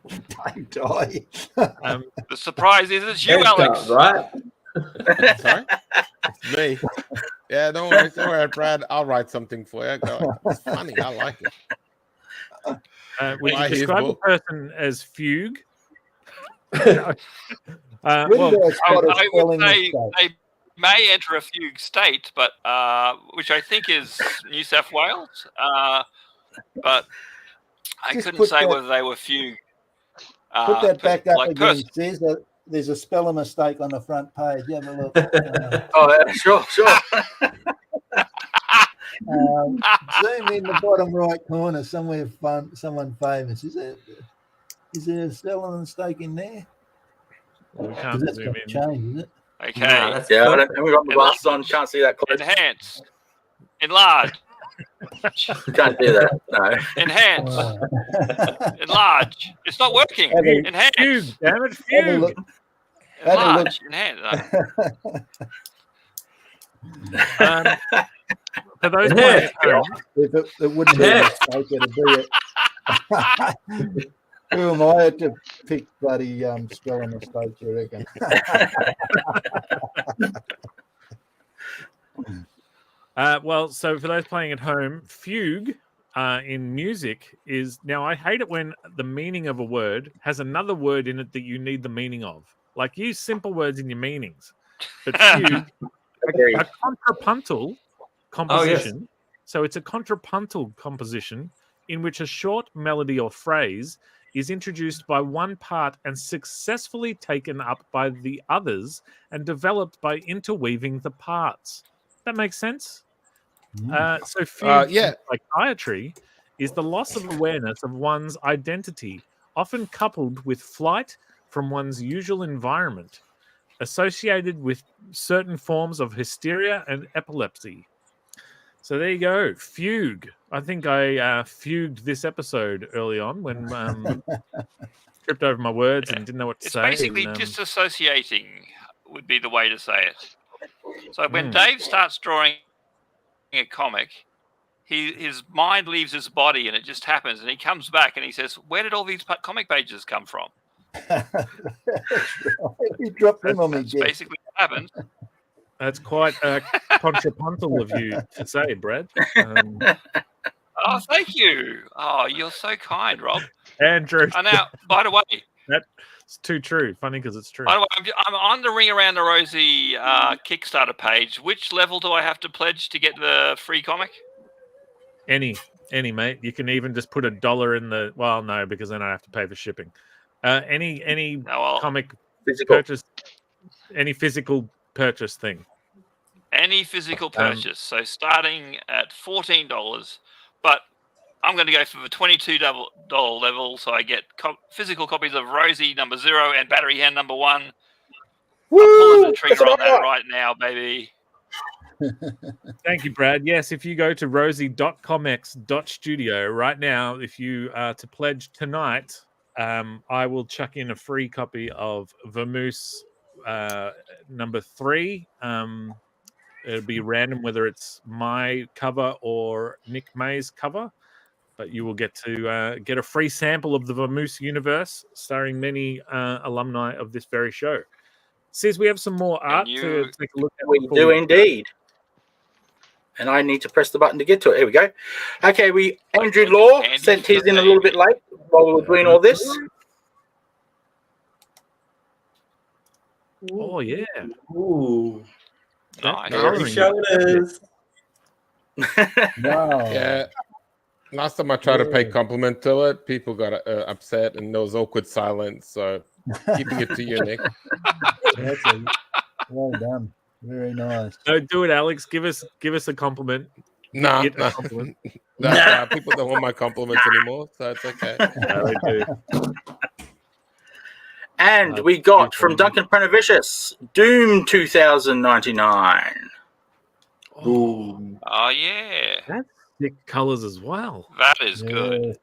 Dave Dye. The surprise is it's you, Alex. Right? Sorry? It's me. Yeah, don't worry, Brad. I'll write something for you. It's funny. I like it. Would you Buy his describe the book. person as Fugue? Good I would say they may enter a fugue state, but which I think is New South Wales. But I Just couldn't put say that- whether they were fugue. Put that back up like again, Sis. There's a spelling mistake on the front page. Have a look. Oh, yeah, sure. Zoom in the bottom right corner, somewhere fun, someone famous. Is there a spelling mistake in there? Well, we Because can't that's zoom got to in. change, is it? Okay. No, that's Yeah, perfect. and we've got the glasses on. Can't see that close. Enhance. Enlarge. Can't do that. No. Enhance. Enlarge. It's not working. Enhance. Fugue, damn it, fugue. Enlarge. Enhance. For those playing at home, If it wouldn't be a mistake, it'd be it. Who am I to pick bloody spelling mistakes, you reckon? Well, so for those playing at home, fugue in music is now. I hate it when the meaning of a word has another word in it that you need the meaning of. Like use simple words in your meanings, but fugue, a contrapuntal composition. Oh, yes. So it's a contrapuntal composition in which a short melody or phrase is introduced by one part and successfully taken up by the others and developed by interweaving the parts. That makes sense? So fugue in psychiatry is the loss of awareness of one's identity, often coupled with flight from one's usual environment, associated with certain forms of hysteria and epilepsy. So there you go, fugue. I think I fugued this episode early on when tripped over my words and didn't know what to say. It's basically disassociating would be the way to say it. So when Dave starts drawing a comic, his mind leaves his body and it just happens, and he comes back and he says, "Where did all these comic pages come from?" You dropped them on me, That's basically what happens. That's quite contrapuntal of you to say, Brad. Oh, thank you. Oh, you're so kind, Rob. Andrew. And now, by the way, that's too true. Funny because it's true. By the way, I'm on the Ring Around the Rosie Kickstarter page. Which level do I have to pledge to get the free comic? Any, mate. You can even just put $1 in the. Well, no, because then I have to pay for shipping. Any comic purchase, any physical purchase thing. Any physical purchase. So starting at $14, but I'm going to go for the $22 level, so I get physical copies of Rosie #0 and Battery Hen #1. Woo! I'm pulling the trigger on that right now, baby. Thank you, Brad. Yes, if you go to rosie.comx.studio right now, if you are to pledge tonight, I will chuck in a free copy of Vermoose #3. It'll be random whether it's my cover or Nick May's cover, but you will get to get a free sample of the Vermoose universe, starring many alumni of this very show. Says we have some more art to take a look at. We do indeed. And I need to press the button to get to it. Here we go. Okay, Andrew Law sent his in a little bit late while we were doing all this. Oh, yeah. Ooh. Nice. Shoulders. Wow. Yeah. Last time I tried to pay compliment to it, people got upset and there was awkward silence. So keeping it to you, Nick. Well done. Very nice. No, do it, Alex. Give us a compliment. Nah, Get a compliment. nah, people don't want my compliments anymore, so it's okay. No, they do. And we got from Duncan Prenavicius, Doom 2099. Ooh. Oh, yeah. That's thick colors as well. That is good.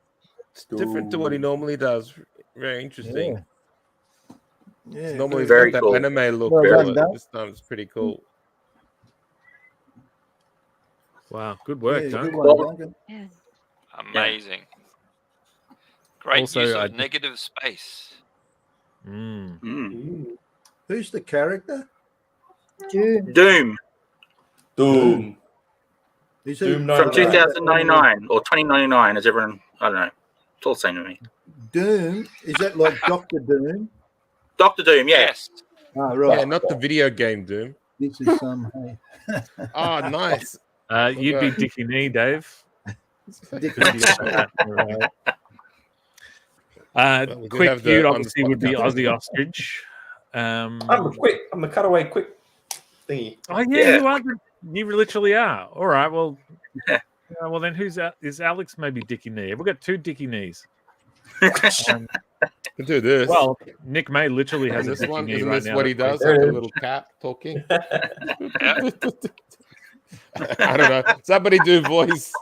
It's different to what he normally does. Very interesting. Yeah. Normally, very it's got cool. that anime look. Well done. This time it's pretty cool. Wow, good work, Yeah, Duncan. good one, Duncan. Yeah. Amazing. Great Also, use of negative space. Who's the character? Doom Doom. Is Doom from 99. 2099 or 2099, as everyone, I don't know. It's all the same to me. Doom? Is that like Dr. Doom? Dr. Doom, yeah. Yes. Ah, right. Yeah, not the video game Doom. This is some. Hey. Oh, nice. You'd be Dickie Knee, Dave. Dick- We do Quick have the feud, on the obviously, spot would be now. Aussie Ostrich. I'm a cutaway quick thingy. Oh, yeah, you are. You literally are. All right, well, well then is Alex maybe Dickie Knee? We've got two Dickie Knees. Can do this. Well, Nick May literally has And a this Dickie one, Knee isn't right this now. what he does? Like a little cat talking. I don't know. Somebody do voice.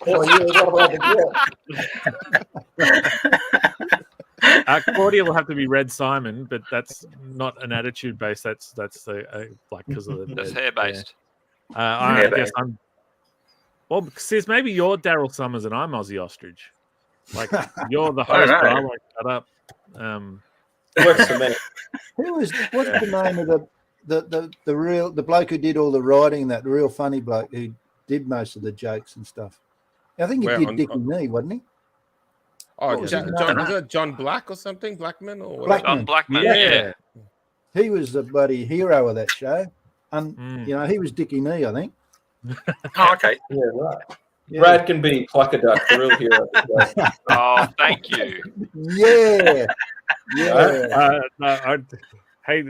Claudia will have to be Red Simon, but that's not an attitude based. That's like because of the That's hair based. I guess I'm. Well, sis, maybe you're Daryl Summers and I'm Aussie Ostrich. Like you're the host, but I won't shut up. Works for me. What's the name of the bloke who did all the writing? That real funny bloke who did most of the jokes and stuff. I think he did Dick and Me, wasn't he? Oh, was it John Black or something? Blackman or whatever? John Blackman. Yeah. He was the bloody hero of that show, and he was Dickie Nee, I think. Oh, okay. Yeah, right. Yeah. Brad can be Plucker Duck, the real hero. Oh, thank you. Yeah. Hey,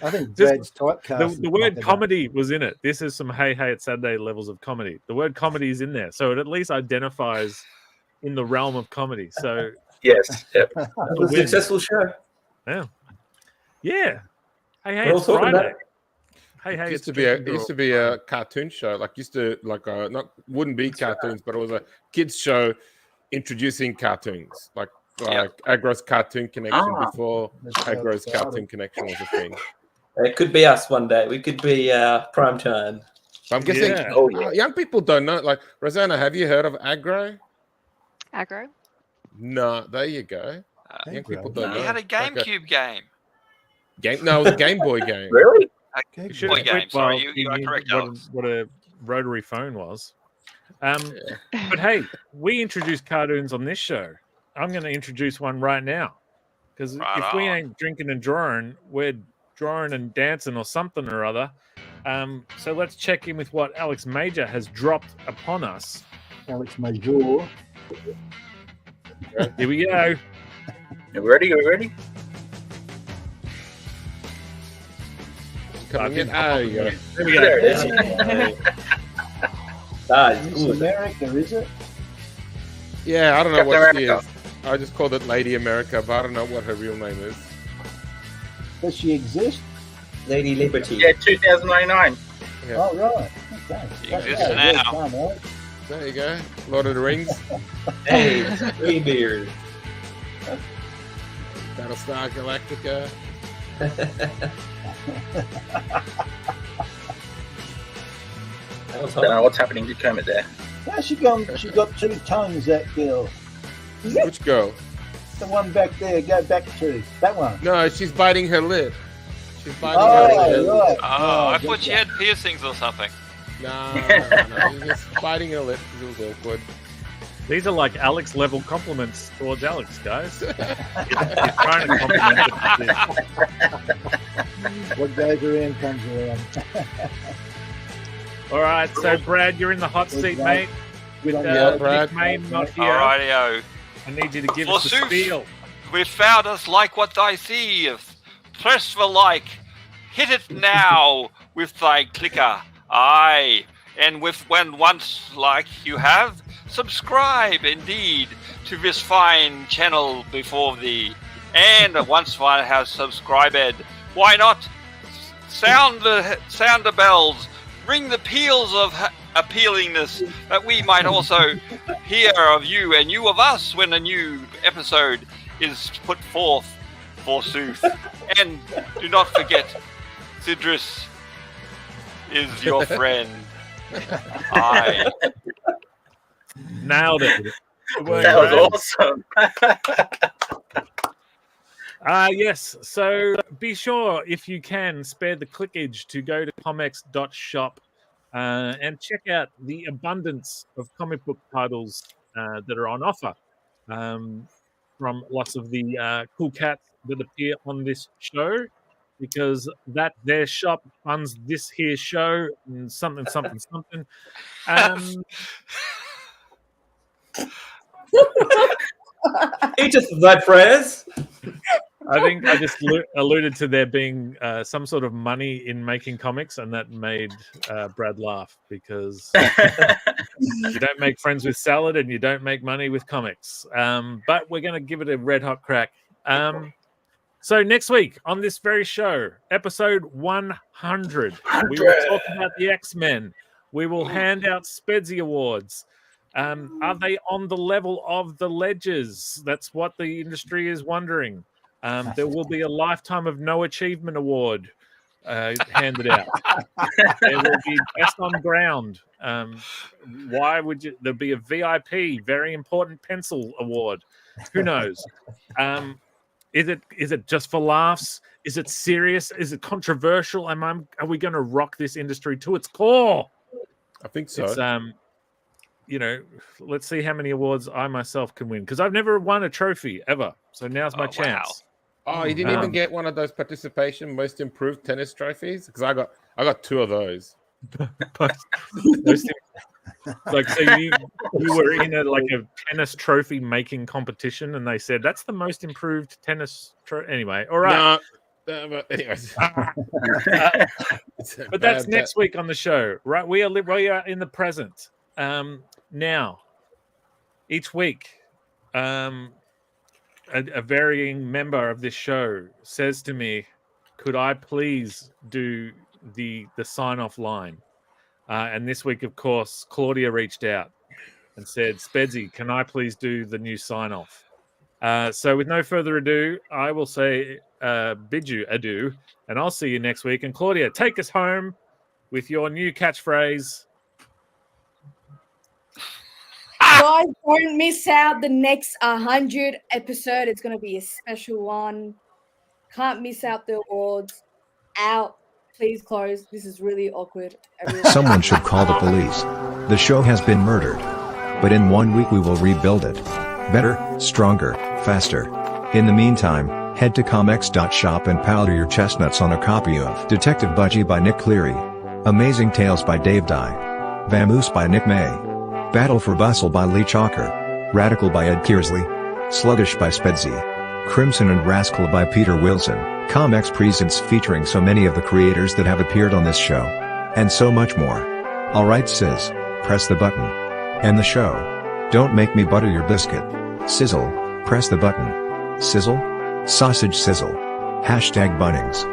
I think Brad's typecast. The word comedy was in it. This is some Hey It's Saturday levels of comedy. The word comedy is in there, so it at least identifies in the realm of comedy. So yes, it was a successful show. Yeah. Hey, it's Friday. Hey, it used to be a cartoon show. Wouldn't be cartoons, but it was a kids show introducing cartoons, like Agro's Cartoon Connection before Agro's Cartoon Connection was a thing. It could be us one day. We could be prime time. I'm guessing young people don't know. Like Rosanna, have you heard of Agro? Agro? No, there you go. Young people don't know. He had a GameCube game. No, it was a Game Boy game. Really? Game game. Sorry, you are correct, Alex. What a rotary phone was. But hey, we introduced cartoons on this show. I'm going to introduce one right now. Because if we ain't drinking and drawing, we're drawing and dancing or something or other. So let's check in with what Alex Major has dropped upon us. Alex Major. Here we go. You ready? Coming in. Oh, you go. There we go. There it is. It's America, is it? Yeah, I don't know Captain what she America. is. I just called it Lady America, but I don't know what her real name is. Does she exist? Lady Liberty. Yeah, 2099. Yeah. Oh, right. Okay. She exists now. Well there you go. Lord of the Rings. Hey, Greybeard. Battlestar Galactica. I don't know what's happening to Kermit there. How's she got two tongues, that girl? Which girl? The one back there. Go back to that one. No, she's biting her lip. She's biting her lip. Right. I thought she had piercings or something. No. She's just biting her lip. It was awkward. These are like Alex level compliments towards Alex, guys. You're trying to compliment it. What goes around comes around. All right, so Brad, you're in the hot seat, mate. With Brad. Nick Main not here. Alrighty-o. I need you to give us the spiel. We found us like what I see. Press for like. Hit it now with thy clicker. Aye. And when once like you have, subscribe indeed to this fine channel before thee. And once one has subscribed, why not sound the bells, ring the peals of appealingness, that we might also hear of you and you of us when a new episode is put forth, forsooth. And do not forget, Sidrus is your friend. Aye. Nailed it. That was awesome. Yes, so be sure, if you can, spare the clickage to go to ComX.shop and check out the abundance of comic book titles that are on offer from lots of the cool cats that appear on this show, because that their shop funds this here show and something. He just thy prayers. I think I just alluded to there being some sort of money in making comics, and that made Brad laugh, because you don't make friends with salad and you don't make money with comics. But we're going to give it a red hot crack. So next week on this very show, episode 100, we will talk about the X-Men. We will hand out Spedsy Awards. Are they on the level of the Ledgers? That's what the industry is wondering. There will be a Lifetime of No Achievement Award handed out. There will be Best on Ground. Why would you? There'll be a VIP, Very Important Pencil Award. Who knows? Is it just for laughs? Is it serious? Is it controversial? Are we going to rock this industry to its core? I think so. It's, let's see how many awards I myself can win, because I've never won a trophy ever. So now's my chance. Wow. Oh, you didn't even get one of those participation most improved tennis trophies? Because I got 2 of those. Like, so you were in a tennis trophy making competition, and they said that's the most improved tennis anyway. All right. No, but anyways. But that's next week on the show, right? We are in the present. Now, each week, a varying member of this show says to me, "Could I please do the sign-off line?" And this week, of course, Claudia reached out and said, "Spedsy, can I please do the new sign-off?" So with no further ado, I will say bid you adieu, and I'll see you next week. And Claudia, take us home with your new catchphrase. Guys, don't miss out the next 100 episode. It's going to be a special one. Can't miss out the awards. Out. Please close. This is really awkward. Someone should call the police. The show has been murdered. But in 1 week we will rebuild it. Better, stronger, faster. In the meantime, head to ComX.shop and powder your chestnuts on a copy of Detective Budgie by Nick Cleary, Amazing Tales by Dave Dye, Vamoose by Nick May, Battle for Bustle by Lee Chalker, Radical by Ed Kearsley, Sluggish by Spedsy, Crimson and Rascal by Peter Wilson, ComX Presents featuring so many of the creators that have appeared on this show. And so much more. Alright sis, press the button. End the show. Don't make me butter your biscuit. Sizzle, press the button. Sizzle? Sausage sizzle. #Bunnings.